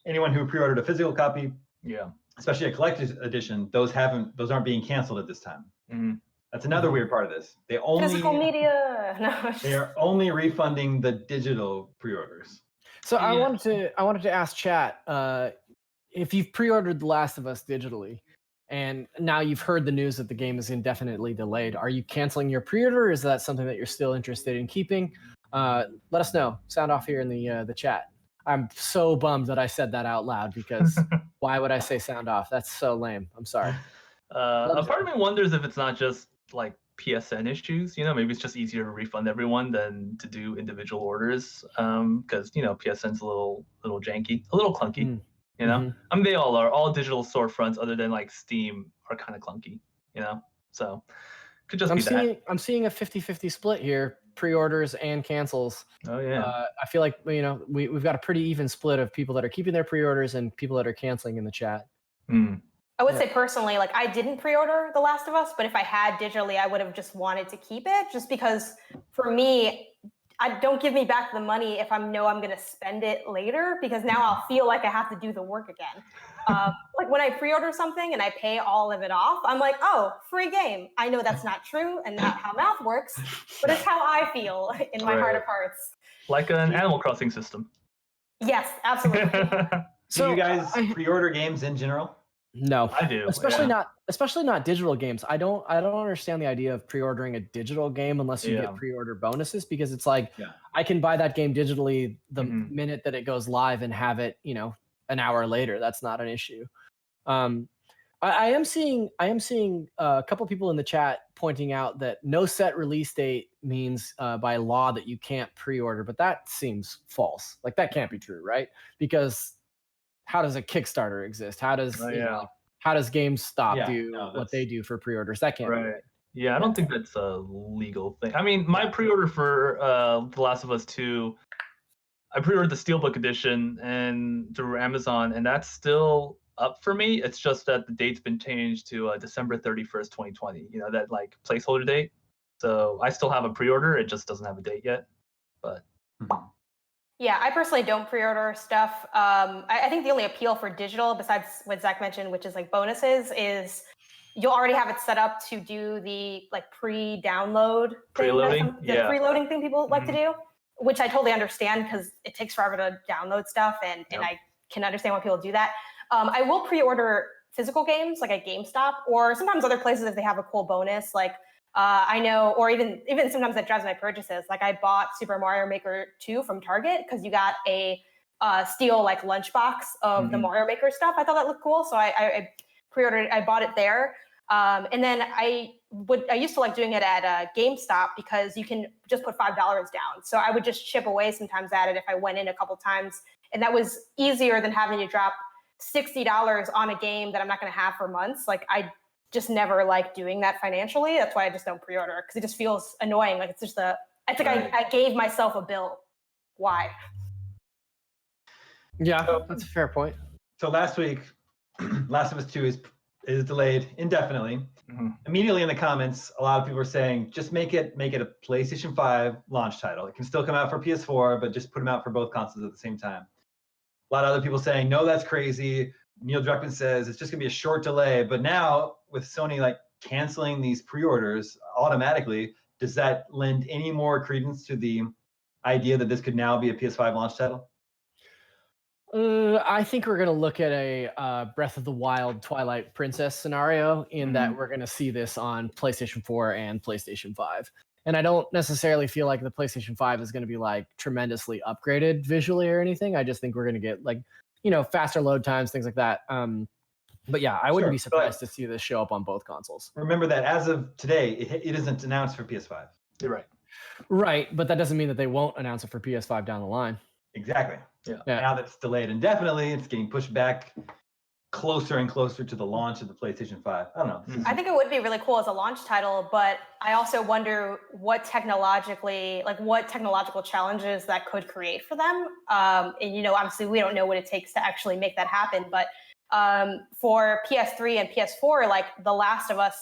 anyone who pre-ordered a physical copy, especially a collector's edition, those aren't being canceled at this time. That's another weird part of this. They only physical media. No, they are only refunding the digital pre-orders. So I wanted to ask chat, if you've pre-ordered The Last of Us digitally, and now you've heard the news that the game is indefinitely delayed, are you canceling your pre-order, or is that something that you're still interested in keeping? Let us know. Sound off here in the chat. I'm so bummed that I said that out loud, because why would I say sound off? That's so lame. I'm sorry. A part of me wonders if it's not just like PSN issues. Maybe it's just easier to refund everyone than to do individual orders. Because PSN's a little janky, a little clunky. I mean, they all are. All digital storefronts, other than like Steam, are kind of clunky. So could just be that. I'm seeing a 50-50 split here. Pre-orders and cancels. Oh yeah. I feel like we've got a pretty even split of people that are keeping their pre-orders and people that are canceling in the chat. I would say personally, like, I didn't pre-order The Last of Us, but if I had digitally, I would have just wanted to keep it, just because for me, don't give me back the money if I'm going to spend it later, because now I'll feel like I have to do the work again. Like when I pre-order something and I pay all of it off, I'm like, oh, free game. I know that's not true and not how math works, but it's how I feel in my heart of hearts. Like an Animal Crossing system. Yes, absolutely. So you guys pre-order games in general? No, I do. Especially not digital games. I don't understand the idea of pre-ordering a digital game unless you get pre-order bonuses, because it's like I can buy that game digitally the minute that it goes live and have it, an hour later. That's not an issue. I am seeing a couple people in the chat pointing out that no set release date means by law that you can't pre-order, but that seems false. Like, that can't be true, right? Because how does a Kickstarter exist? How does how does GameStop do what they do for pre-orders? That can't be right. Yeah, I don't think that's a legal thing. I mean, my pre-order for The Last of Us 2, I pre-ordered the Steelbook edition and through Amazon, and that's still up for me. It's just that the date's been changed to December 31st, 2020. That like placeholder date. So I still have a pre-order. It just doesn't have a date yet. But yeah, I personally don't pre-order stuff. I think the only appeal for digital, besides what Zach mentioned, which is like bonuses, is you'll already have it set up to do the like pre-download preloading, the preloading thing people like to do, which I totally understand because it takes forever to download stuff, and I can understand why people do that. I will pre-order physical games like at GameStop, or sometimes other places if they have a cool bonus. Like I know, or even sometimes that drives my purchases. Like I bought Super Mario Maker 2 from Target because you got a steel like lunchbox of the Mario Maker stuff. I thought that looked cool, so I pre-ordered. I bought it there, and then I used to like doing it at GameStop because you can just put $5 down. So I would just chip away sometimes at it if I went in a couple times, and that was easier than having to drop $60 on a game that I'm not going to have for months. Like I just never like doing that financially. That's why I just don't pre-order, because it just feels annoying. Like it's just I gave myself a bill. Why? Yeah, that's a fair point. So last week, Last of Us 2 is delayed indefinitely. Immediately in the comments, a lot of people are saying, just make it a PlayStation 5 launch title. It can still come out for PS4, but just put them out for both consoles at the same time. A lot of other people saying, no, that's crazy. Neil Druckmann says it's just gonna be a short delay. But now with Sony like canceling these pre-orders automatically, does that lend any more credence to the idea that this could now be a PS5 launch title? I think we're going to look at a Breath of the Wild Twilight Princess scenario in that we're going to see this on PlayStation 4 and PlayStation 5. And I don't necessarily feel like the PlayStation 5 is going to be like tremendously upgraded visually or anything. I just think we're going to get like, faster load times, things like that. But yeah, I wouldn't Sure, be surprised to see this show up on both consoles. Remember that as of today, it isn't announced for PS5. You're right. Right, but that doesn't mean that they won't announce it for PS5 down the line. Exactly. Yeah. Now that it's delayed indefinitely, it's getting pushed back closer and closer to the launch of the PlayStation 5. I don't know. Mm-hmm. I think it would be really cool as a launch title, but I also wonder what technological challenges that could create for them. And obviously we don't know what it takes to actually make that happen, but for PS3 and PS4, like The Last of Us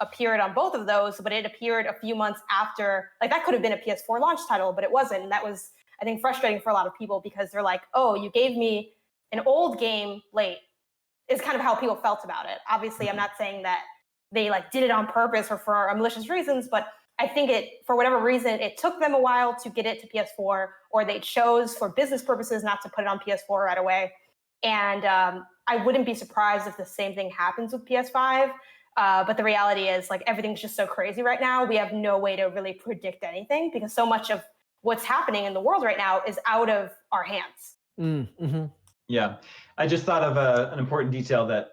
appeared on both of those, but it appeared a few months after. Like that could have been a PS4 launch title, but it wasn't. And that was, I think, frustrating for a lot of people because they're like, oh, you gave me an old game late, is kind of how people felt about it. Obviously, I'm not saying that they like did it on purpose or for malicious reasons, but I think for whatever reason, it took them a while to get it to PS4, or they chose for business purposes not to put it on PS4 right away. And I wouldn't be surprised if the same thing happens with PS5. But the reality is, like, everything's just so crazy right now. We have no way to really predict anything because so much of what's happening in the world right now is out of our hands. Mm-hmm. Yeah. I just thought of an important detail that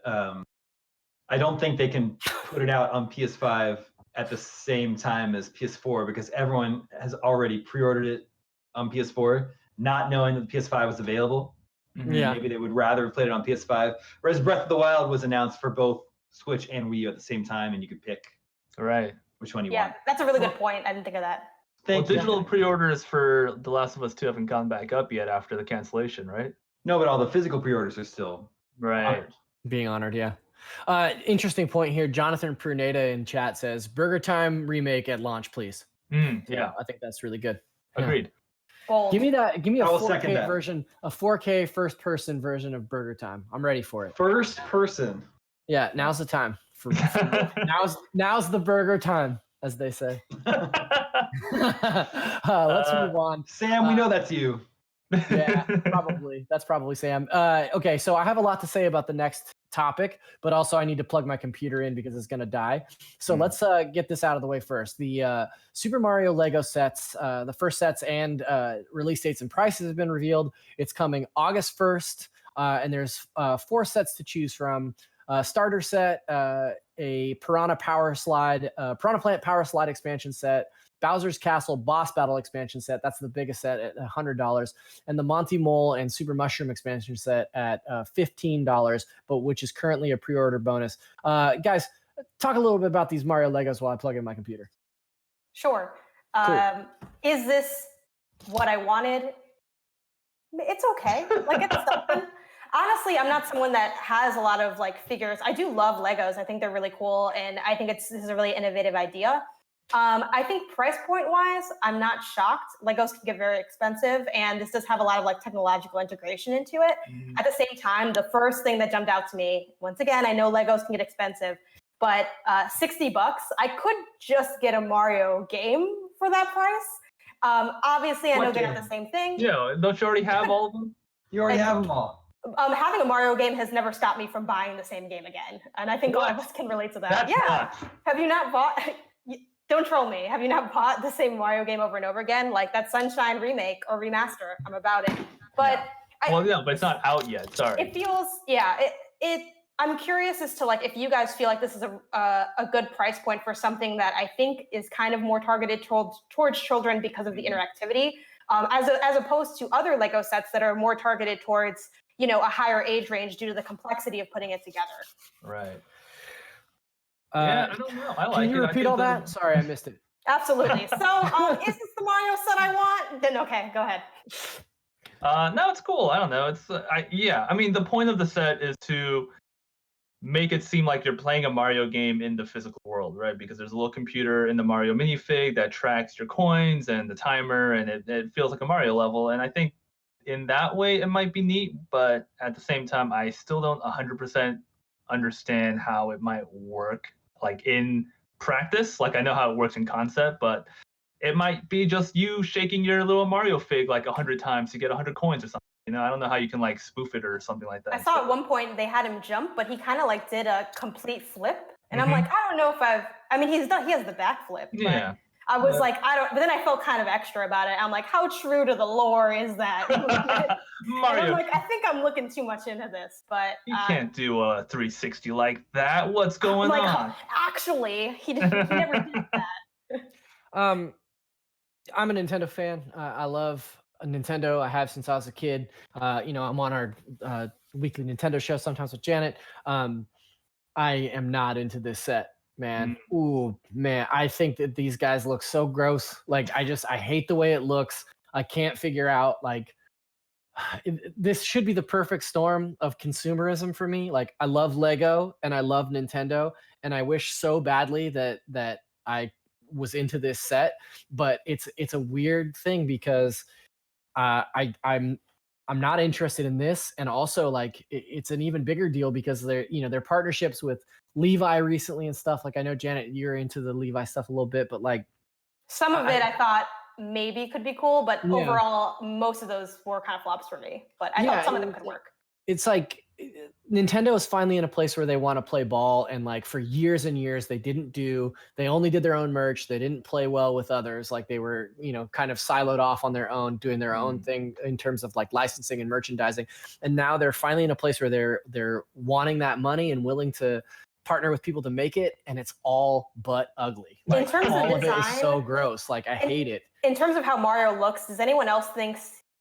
I don't think they can put it out on PS5 at the same time as PS4 because everyone has already pre-ordered it on PS4, not knowing that the PS5 was available. Mm-hmm. Yeah. Maybe they would rather have played it on PS5. Whereas Breath of the Wild was announced for both Switch and Wii U at the same time, and you could pick Right. which one you Yeah, want. that's a really good point. I didn't think of that. Thank you. Digital pre-orders for The Last of Us 2 haven't gone back up yet after the cancellation, right? No, but all the physical pre-orders are still Right. honored. Being honored, yeah. Interesting point here. Jonathan Pruneda in chat says, Burger Time remake at launch, please. Yeah. I think that's really good. Agreed. Bold. Give me a I will second 4K that. version, a 4K first person version of Burger Time. I'm ready for it. First person. Yeah, now's the time. Now's the burger time, as they say. Let's move on. Sam, we know that's you. Yeah, probably. That's probably Sam. Okay, so I have a lot to say about the next topic, but also I need to plug my computer in because it's going to die. So let's get this out of the way first. The Super Mario Lego sets, the first sets and release dates and prices have been revealed. It's coming August 1st, and there's 4 sets to choose from. Starter set, a Piranha Plant Power Slide expansion set, Bowser's Castle Boss Battle expansion set. That's the biggest set at $100, and the Monty Mole and Super Mushroom expansion set at $15, but which is currently a pre-order bonus. Guys, talk a little bit about these Mario Legos while I plug in my computer. Sure. Cool. Is this what I wanted? It's okay. Like, it's something. Honestly, I'm not someone that has a lot of like figures. I do love Legos. I think they're really cool, and I think this is a really innovative idea. I think price point wise, I'm not shocked. Legos can get very expensive, and this does have a lot of like technological integration into it. At the same time, the first thing that jumped out to me, once again, I know Legos can get expensive, but $60, I could just get a Mario game for that price. Obviously, I know they're not the same thing. Yeah, don't you already have all of them? You already have them all. Having a Mario game has never stopped me from buying the same game again, and I think all of us can relate to that. That's yeah. nuts. Have you not bought? Don't troll me. Have you not bought the same Mario game over and over again? Like that Sunshine remake or remaster. I'm about it. But but it's not out yet. Sorry. It feels, I'm curious as to like if you guys feel like this is a good price point for something that I think is kind of more targeted towards children because of the interactivity, as opposed to other Lego sets that are more targeted towards a higher age range due to the complexity of putting it together. Right. Yeah, I don't know. I like it. Can you repeat all that? Sorry, I missed it. Absolutely. So, is this the Mario set I want? Then okay, go ahead. No, it's cool. I don't know. It's I mean, the point of the set is to make it seem like you're playing a Mario game in the physical world, right? Because there's a little computer in the Mario minifig that tracks your coins and the timer, and it feels like a Mario level. And I think in that way it might be neat, but at the same time, I still don't 100% understand how it might work like in practice. Like I know how it works in concept, but it might be just you shaking your little Mario fig like 100 times to get 100 coins or something. I don't know how you can like spoof it or something like that. I saw at one point they had him jump, but he kind of like did a complete flip, and I'm like, I don't know if he has the back flip. Yeah. I was like, I don't. But then I felt kind of extra about it. I'm like, how true to the lore is that? Mario, and I'm like, I think I'm looking too much into this. But you can't do a 360 like that. What's going on? Actually, he never did that. I'm a Nintendo fan. I love Nintendo. I have since I was a kid. I'm on our weekly Nintendo show sometimes with Janet. I am not into this set, man. Ooh, man. I think that these guys look so gross. Like, I hate the way it looks. I can't figure out, like, this should be the perfect storm of consumerism for me. Like, I love Lego and I love Nintendo, and I wish so badly that I was into this set, but it's a weird thing because I'm not interested in this, and also like it's an even bigger deal because their partnerships with Levi recently and stuff. Like, I know Janet, you're into the Levi stuff a little bit, but like some of it I thought maybe could be cool, but overall most of those were kind of flops for me. But I thought some of them could work. It's like Nintendo is finally in a place where they want to play ball, and like for years and years they only did their own merch. They didn't play well with others. Like, they were kind of siloed off on their own, doing their own thing in terms of like licensing and merchandising. And now they're finally in a place where they're wanting that money and willing to partner with people to make it, and it's all but ugly. Like, in terms all of design, it is so gross. Like, I hate it. In terms of how Mario looks, does anyone else think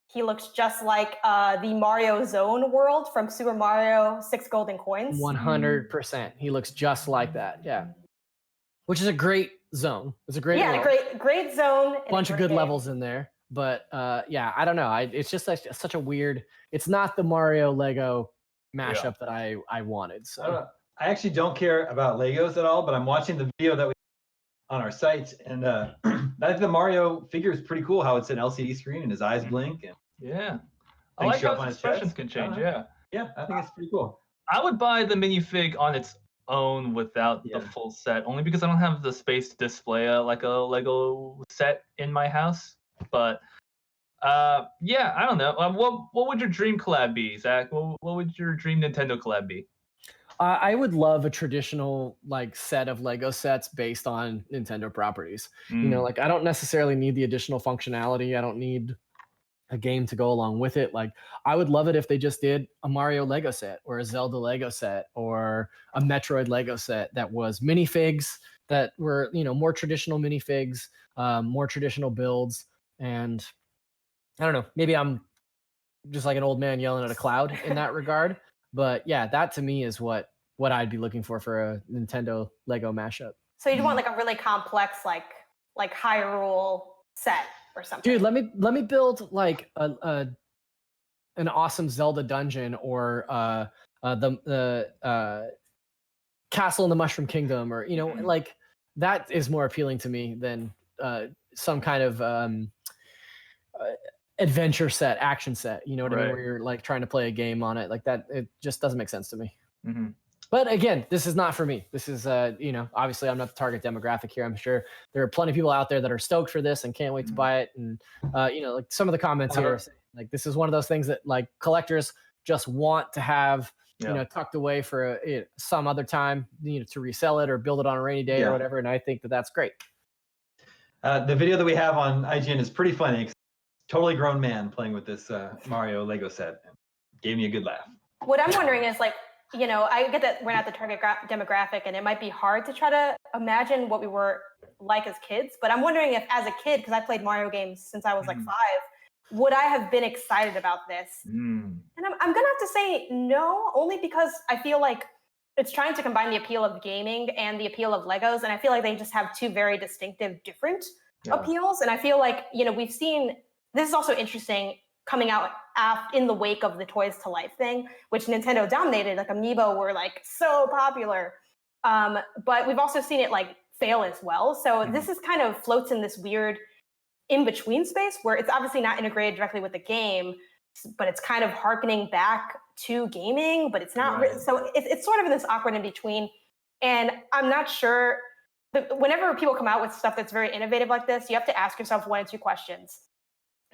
he looks just like the Mario Zone world from Super Mario 6 Golden Coins? 100%. He looks just like that. Yeah. Which is a great zone. It's a great great zone. Bunch of good levels in there. But I don't know. It's just such a weird. It's not the Mario Lego mashup that I wanted. So I actually don't care about Legos at all, but I'm watching the video that we on our site, and I think the Mario figure is pretty cool. How it's an LCD screen and his eyes blink. And I like how his expressions can change. Yeah, I think it's pretty cool. I would buy the minifig on its own without the full set, only because I don't have the space to display a Lego set in my house. But I don't know. What would your dream collab be, Zach? What would your dream Nintendo collab be? I would love a traditional like set of Lego sets based on Nintendo properties. Like, I don't necessarily need the additional functionality. I don't need a game to go along with it. Like, I would love it if they just did a Mario Lego set or a Zelda Lego set or a Metroid Lego set that was minifigs that were, more traditional minifigs, more traditional builds. And I don't know, maybe I'm just like an old man yelling at a cloud in that regard. But yeah, that to me is what I'd be looking for a Nintendo Lego mashup. So you'd want like a really complex, like Hyrule set or something. Dude, let me build like an awesome Zelda dungeon or the Castle in the Mushroom Kingdom, or like that is more appealing to me than some kind of adventure set, action set, you know what I mean, where you're like trying to play a game on it like that. It just doesn't make sense to me. But again, this is not for me. This is obviously I'm not the target demographic here. I'm sure there are plenty of people out there that are stoked for this and can't wait to buy it. And like some of the comments here, like this is one of those things that like collectors just want to have tucked away for some other time, to resell it or build it on a rainy day or whatever. And I think that that's great. The video that we have on IGN is pretty funny. Totally grown man playing with this Mario Lego set. Gave me a good laugh. What I'm wondering is like, I get that we're not the target demographic, and it might be hard to try to imagine what we were like as kids. But I'm wondering if, as a kid, because I played Mario games since I was like 5, would I have been excited about this? And I'm gonna have to say no, only because I feel like it's trying to combine the appeal of gaming and the appeal of Legos, and I feel like they just have two very distinctive, different appeals. And I feel like we've seen. This is also interesting coming out in the wake of the Toys to Life thing, which Nintendo dominated. Like Amiibo were like so popular, but we've also seen it like fail as well. So this is kind of floats in this weird in-between space where it's obviously not integrated directly with the game, but it's kind of harkening back to gaming, but it's not. So it's sort of in this awkward in between. And I'm not sure. Whenever people come out with stuff that's very innovative like this, you have to ask yourself one or two questions.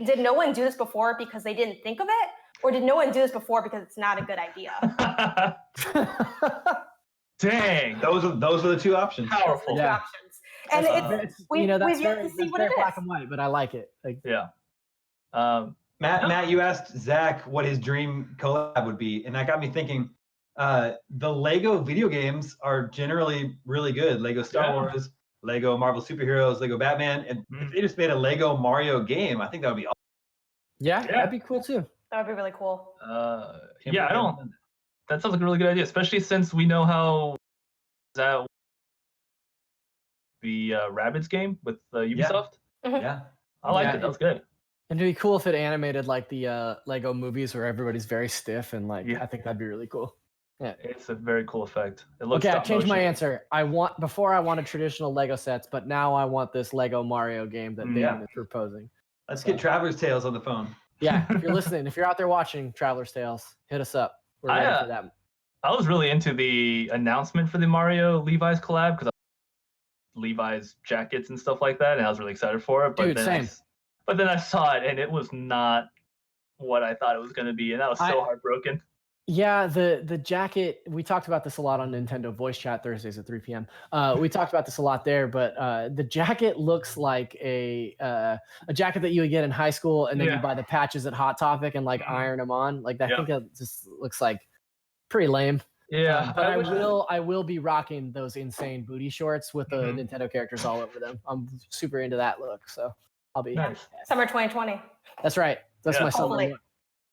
Did no one do this before because they didn't think of it? Or did no one do this before because it's not a good idea? Dang. Those are the two options. Powerful. Options. And That's we've yet very, to see what very it black is. and white, but I like it. Like, Yeah. Matt, you asked Zach what his dream collab would be, and that got me thinking. The Lego video games are generally really good. Lego Star Wars, Lego Marvel Superheroes, Lego Batman, and if they just made a Lego Mario game, I think that would be awesome. yeah, that'd be cool too. That would be really cool. That sounds like a really good idea, especially since we know how that the Rabbids game with Ubisoft. Yeah, I liked it. That was good. And it'd be cool if it animated like the Lego movies where everybody's very stiff and like I think that'd be really cool. Yeah, it's a very cool effect. It looks okay, I changed my answer. Before I wanted traditional Lego sets, but now I want this Lego Mario game that Damon is proposing. Let's get Traveler's Tales on the phone. Yeah, if you're listening, if you're out there watching Traveler's Tales, hit us up. We're ready for that. I was really into the announcement for the Mario Levi's collab because Levi's jackets and stuff like that, and I was really excited for it. But then I saw it, and it was not what I thought it was going to be, and I was so heartbroken. Yeah, the jacket, we talked about this a lot on Nintendo Voice Chat Thursdays at 3 p.m. We talked about this a lot there, but the jacket looks like a jacket that you would get in high school, and then you buy the patches at Hot Topic and like iron them on. Like I think it just looks like pretty lame. Yeah, but I will be rocking those insane booty shorts with the Nintendo characters all over them. I'm super into that look, so I'll be Summer 2020. That's right. That's my summer look.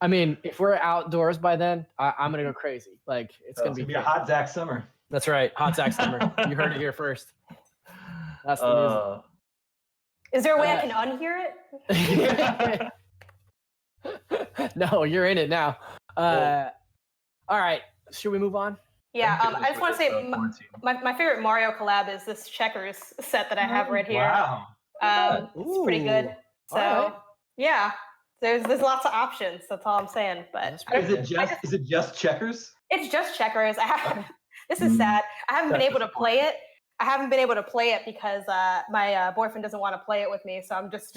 I mean, if we're outdoors by then, I'm gonna go crazy. Like it's gonna be a hot Zach summer. That's right, hot Zach summer. You heard it here first. That's the news. Is there a way I can unhear it? No, you're in it now. All right, should we move on? Yeah, I just want to say my favorite Mario collab is this Checkers set that I have right here. Wow, it's pretty good. So yeah. There's lots of options. That's all I'm saying. But is it just Checkers? It's just Checkers. This is sad. I haven't been able to play it. Because my boyfriend doesn't want to play it with me. So I'm just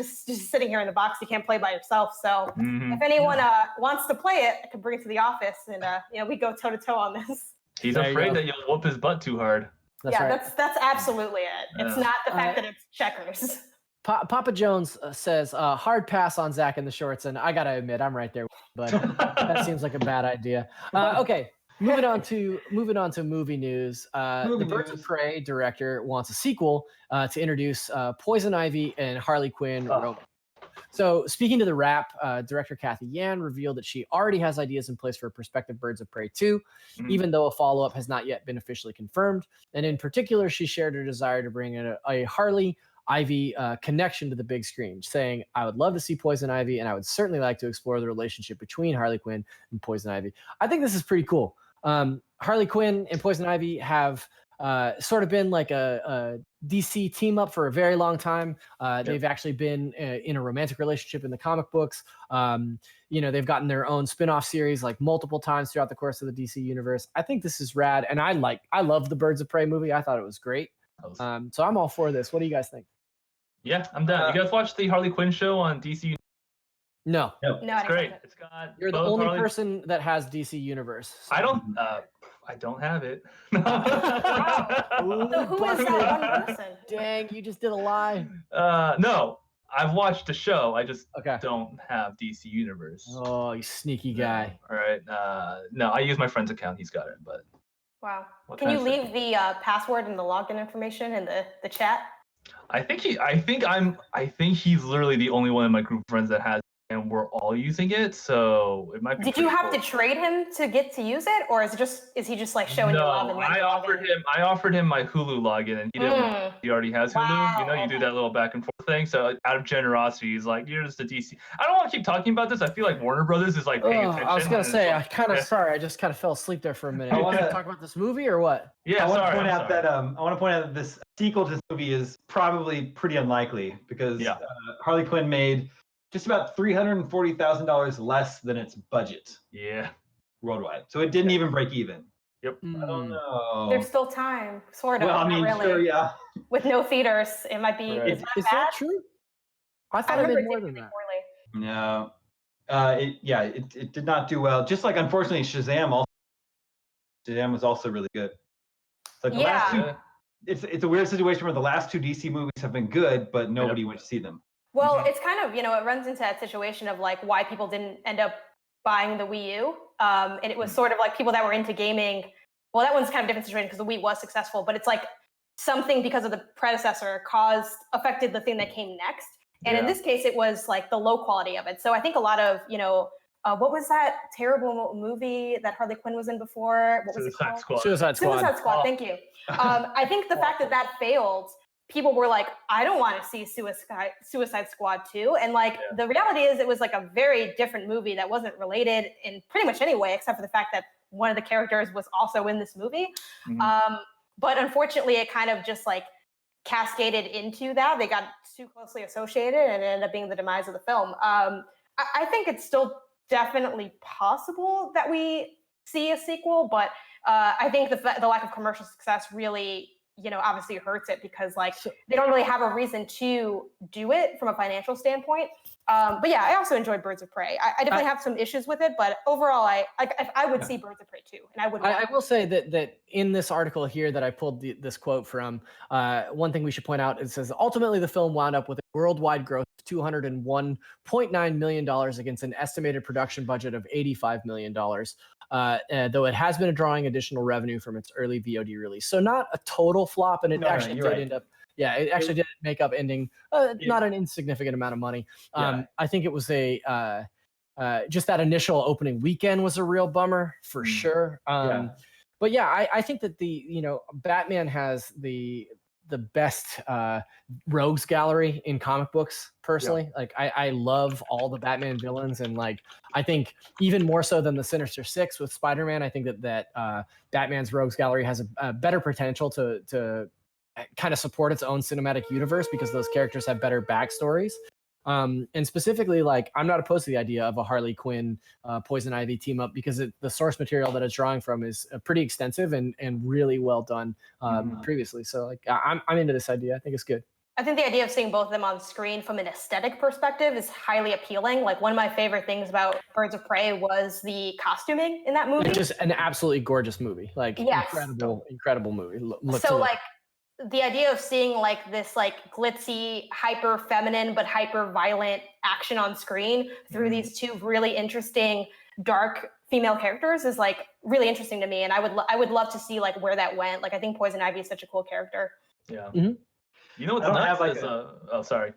sitting here in the box. You can't play by yourself. So if anyone wants to play it, I can bring it to the office and we go toe to toe on this. He's afraid that you'll whoop his butt too hard. That's absolutely it. It's not the fact that it's Checkers. Papa Jones says, hard pass on Zach in the shorts, and I gotta admit, I'm right there, but that seems like a bad idea. Okay, moving on to movie news. The Birds of Prey director wants a sequel to introduce Poison Ivy and Harley Quinn romance. So speaking to the Wrap, director Kathy Yan revealed that she already has ideas in place for a prospective Birds of Prey 2, even though a follow-up has not yet been officially confirmed. And in particular, she shared her desire to bring in a Harley Ivy connection to the big screen, saying, I would love to see Poison Ivy, and I would certainly like to explore the relationship between Harley Quinn and Poison Ivy. I think this is pretty cool. Harley Quinn and Poison Ivy have sort of been like a DC team up for a very long time. They've actually been in a romantic relationship in the comic books. They've gotten their own spin-off series like multiple times throughout the course of the DC universe. I think this is rad, and I love the Birds of Prey movie. I thought it was great. So I'm all for this. What do you guys think? Yeah, I'm down. You guys watched the Harley Quinn show on DC? No. It's great. It's got You're the only person that has DC Universe. So. I don't have it. So who is that one person? Dang, you just did a lie. No, I've watched the show. I just don't have DC Universe. Oh, you sneaky guy. All right. No, I use my friend's account. He's got it, but. Wow. Can you leave the password and the login information in the chat? I think he's literally the only one in my group of friends that has it, and we're all using it, so it might be. Did you have to trade him to get to use it, or is he just like showing you love? And I offered him my Hulu login, and he didn't. He already has Hulu. Wow. You do that little back and forth thing. So out of generosity, he's like, "You're just a DC." I don't want to keep talking about this. I feel like Warner Brothers is like paying attention. I was gonna say, I'm kind of sorry. I just kind of fell asleep there for a minute. You want to talk about this movie or what? Yeah, I want to point out that this sequel to this movie is probably pretty unlikely because Harley Quinn made just about $340,000 less than its budget. Yeah, worldwide. So it didn't even break even. Yep. I don't know. There's still time, sort of. Well, I mean, really. sure, yeah. With no theaters, it might be. Right. Is that true? I thought it did more than that. No. It did not do well. Just like, unfortunately, Shazam was also really good. Like it's a weird situation where the last two DC movies have been good, but nobody went to see them. Well, it's kind of, it runs into that situation of like why people didn't end up buying the Wii U. And it was sort of like people that were into gaming. Well, that one's kind of a different situation because the Wii was successful, but it's like something because of the predecessor affected the thing that came next. And in this case, it was like the low quality of it. So I think a lot of, what was that terrible movie that Harley Quinn was in before? What was it called? Suicide Squad. Suicide Squad, thank you. I think the fact that failed, people were like, I don't want to see Suicide Squad 2. And like, the reality is it was like a very different movie that wasn't related in pretty much any way, except for the fact that one of the characters was also in this movie. But unfortunately, it kind of just like cascaded into that. They got too closely associated and it ended up being the demise of the film. I think it's still definitely possible that we see a sequel, but I think the lack of commercial success really, obviously hurts it because like they don't really have a reason to do it from a financial standpoint. But yeah, I also enjoyed Birds of Prey. I definitely have some issues with it, but overall, I would see Birds of Prey too, and I would. I will say that in this article here that I pulled this quote from, one thing we should point out, it says ultimately the film wound up with a worldwide gross of $201.9 million against an estimated production budget of $85 million. Though it has been drawing additional revenue from its early VOD release, so not a total flop, and it actually did end up. Yeah, it actually did make up ending not an insignificant amount of money. I think it was just that initial opening weekend was a real bummer for sure. But yeah, I think that Batman has the best rogues gallery in comic books personally. Like I love all the Batman villains, and like I think even more so than the Sinister Six with Spider-Man, I think that Batman's rogues gallery has a better potential to kind of support its own cinematic universe because those characters have better backstories. And specifically, like, I'm not opposed to the idea of a Harley Quinn, Poison Ivy team up because the source material that it's drawing from is pretty extensive and really well done previously. So like, I'm into this idea. I think it's good. I think the idea of seeing both of them on screen from an aesthetic perspective is highly appealing. Like one of my favorite things about Birds of Prey was the costuming in that movie. It's just an absolutely gorgeous movie. Like incredible movie. The idea of seeing like this like glitzy, hyper feminine, but hyper violent action on screen through these two really interesting dark female characters is like really interesting to me. And I would love to see like where that went. Like I think Poison Ivy is such a cool character. Yeah. You know what's nuts is, oh, sorry.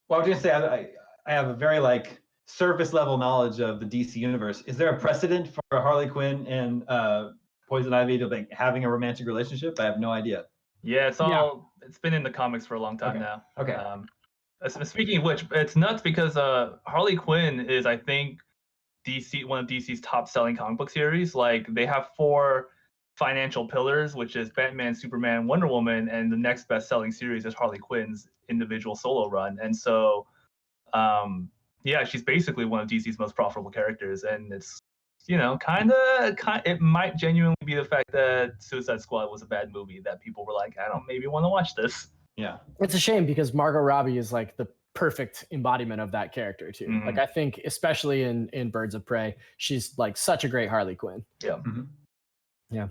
Well, I was going to say, I have a very like surface level knowledge of the DC universe. Is there a precedent for Harley Quinn and Poison Ivy to like having a romantic relationship? I have no idea. Yeah, it's been in the comics for a long time now. Okay. Speaking of which, it's nuts because Harley Quinn is, I think, one of DC's top selling comic book series. Like they have 4 financial pillars, which is Batman, Superman, Wonder Woman, and the next best selling series is Harley Quinn's individual solo run. And so she's basically one of DC's most profitable characters, and it's it might genuinely be the fact that Suicide Squad was a bad movie that people were like, I don't maybe want to watch this. Yeah. It's a shame because Margot Robbie is like the perfect embodiment of that character too. Like I think especially in Birds of Prey, she's like such a great Harley Quinn. Yeah. Yeah.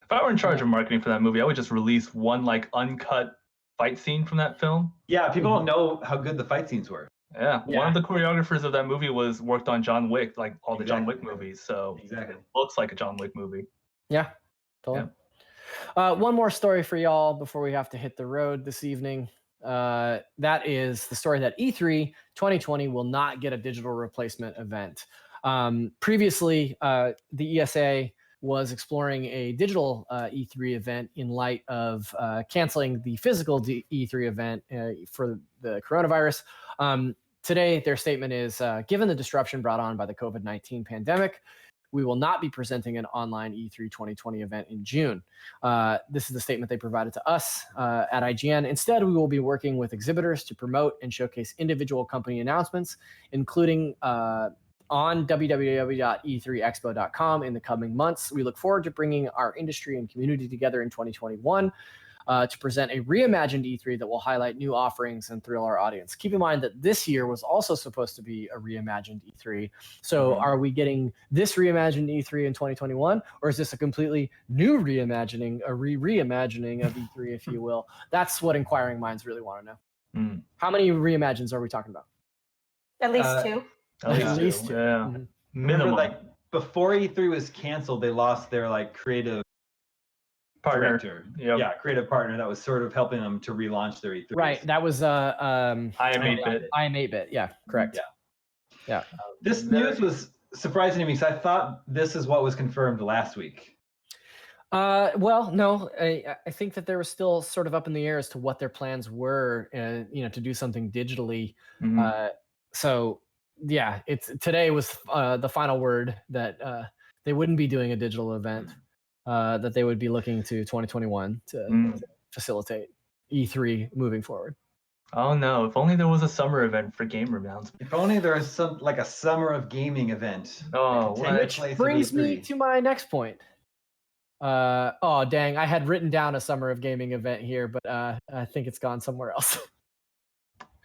If I were in charge of marketing for that movie, I would just release one like uncut fight scene from that film. Yeah, people don't know how good the fight scenes were. Yeah, one of the choreographers of that movie worked on John Wick, like all the John Wick movies. So it looks like a John Wick movie. Yeah, totally. Yeah. One more story for y'all before we have to hit the road this evening. That is the story that E3 2020 will not get a digital replacement event. Previously, the ESA was exploring a digital E3 event in light of canceling the physical E3 event for the coronavirus. Today, their statement is, given the disruption brought on by the COVID-19 pandemic, we will not be presenting an online E3 2020 event in June. This is the statement they provided to us at IGN. Instead, we will be working with exhibitors to promote and showcase individual company announcements, including on www.e3expo.com in the coming months. We look forward to bringing our industry and community together in 2021. to present a reimagined E3 that will highlight new offerings and thrill our audience. Keep in mind that this year was also supposed to be a reimagined E3. So are we getting this reimagined E3 in 2021, or is this a completely new reimagining, a reimagining of E3, if you will? That's what inquiring minds really want to know. How many reimagines are we talking about? At least two. At least two. Yeah. Minimum. Remember, like before E3 was canceled, they lost their like creative partner. Director. Yep. Yeah, creative partner that was sort of helping them to relaunch their E3. Right. That was IM8-bit. IM8-bit. Yeah, correct. Yeah. This news was surprising to me because I thought this is what was confirmed last week. Well, no, I think that they were still sort of up in the air as to what their plans were, to do something digitally. So yeah, today was the final word that they wouldn't be doing a digital event, that they would be looking to 2021 to facilitate E3 moving forward. Oh no! If only there was a summer event for gamer announcements. If only there was some like a summer of gaming event. Oh, which brings me to my next point. Oh dang! I had written down a summer of gaming event here, but I think it's gone somewhere else.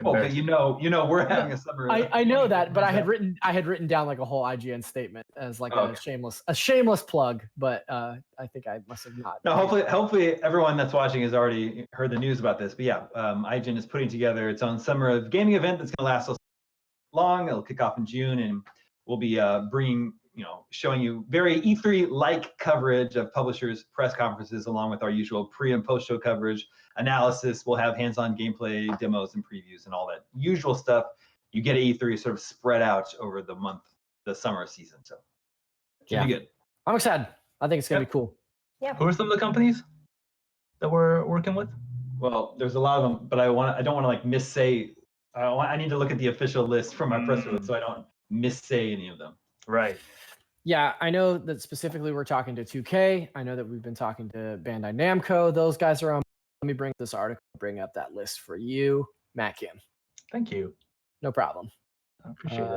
Okay, you know, we're having a summer. I know that, but I had written down like a whole IGN statement as like a shameless plug, but I think I must have not. No, hopefully everyone that's watching has already heard the news about this. But yeah, IGN is putting together its own summer of gaming event that's going to last long. It'll kick off in June, and we'll be showing you very E3-like coverage of publishers' press conferences, along with our usual pre- and post-show coverage, analysis. We'll have hands-on gameplay, demos, and previews, and all that usual stuff you get at E3 sort of spread out over the summer season. So it should be good. I'm excited. I think it's going to be cool. Yeah. Who are some of the companies that we're working with? Well, there's a lot of them, but I don't want to like missay. I need to look at the official list from our press release so I don't missay any of them. Right. Yeah, I know that specifically we're talking to 2K. I know that we've been talking to Bandai Namco. Those guys are on. Let me bring this article, bring up that list for you, Matt Kim. Thank you. No problem. I appreciate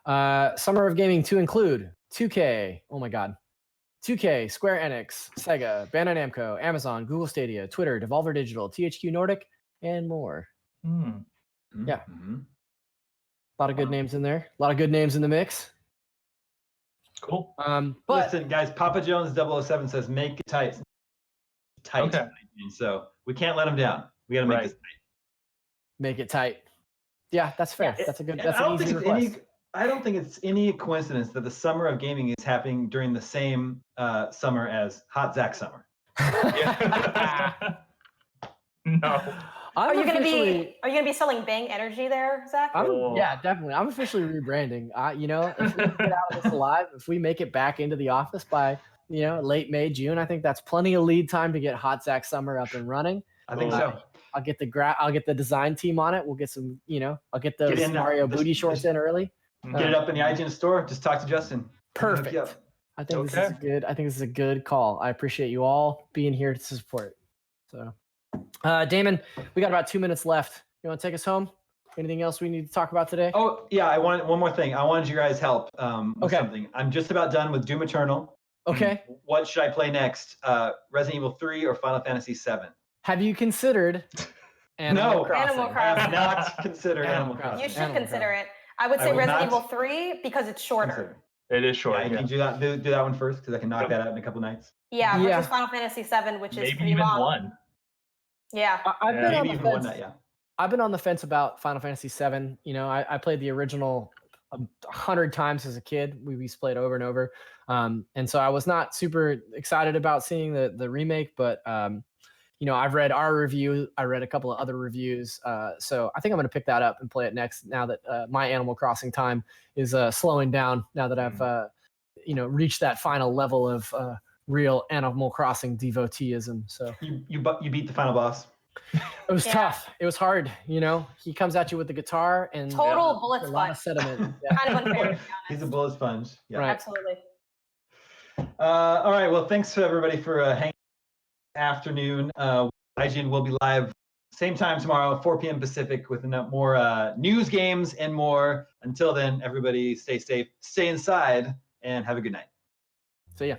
it. Summer of Gaming to include 2K. Oh my God. 2K, Square Enix, Sega, Bandai Namco, Amazon, Google Stadia, Twitter, Devolver Digital, THQ Nordic, and more. Yeah. A lot of good names in there. A lot of good names in the mix. Cool. But listen, guys, Papa Jones 007 says make it tight. Okay. So we can't let them down. We got to make this tight. Make it tight. Yeah, that's fair. That's a good. That's an easy request. I don't think it's any coincidence that the summer of gaming is happening during the same summer as Hot Zach Summer. No. Are you gonna be selling Bang Energy there, Zach? Yeah, definitely. I'm officially rebranding. If we get out of this alive, if we make it back into the office by late May, June, I think that's plenty of lead time to get Hot Zach Summer up and running. I think so. I'll get the design team on it. We'll get some, I'll get those Mario booty shorts in early. Get it up in the IGN store. Just talk to Justin. Perfect. I think this is a good call. I appreciate you all being here to support. So, Damon, we got about 2 minutes left. You want to take us home? Anything else we need to talk about today? Oh yeah, I wanted one more thing. I wanted you guys' help with something. I'm just about done with Doom Eternal. Okay. What should I play next? Resident Evil 3 or Final Fantasy 7? Have you considered Animal Crossing? Animal Crossing. I have not considered Animal Crossing. You should consider it. I would say Resident Evil 3 because it's shorter. It is short. Yeah, you can do that one first because I can knock that out in a couple nights. Yeah, versus Final Fantasy 7, which is maybe pretty even long. one. Yeah. I've been on the fence about Final Fantasy 7. I played the original 100 times as a kid. We used to play it over and over. And so I was not super excited about seeing the remake, but I've read our review. I read a couple of other reviews. So I think I'm going to pick that up and play it next now that my Animal Crossing time is slowing down now that I've reached that final level of real Animal Crossing devoteeism. So you beat the final boss. It was tough. It was hard. He comes at you with the guitar and total bullet a lot of sediment. Kind of unfair. He's a bullet sponge. Yeah. Right. Absolutely. All right. Well, thanks to everybody for hanging afternoon. IGN will be live same time tomorrow, 4 p.m. Pacific, with more news, games, and more. Until then, everybody stay safe, stay inside, and have a good night. See ya.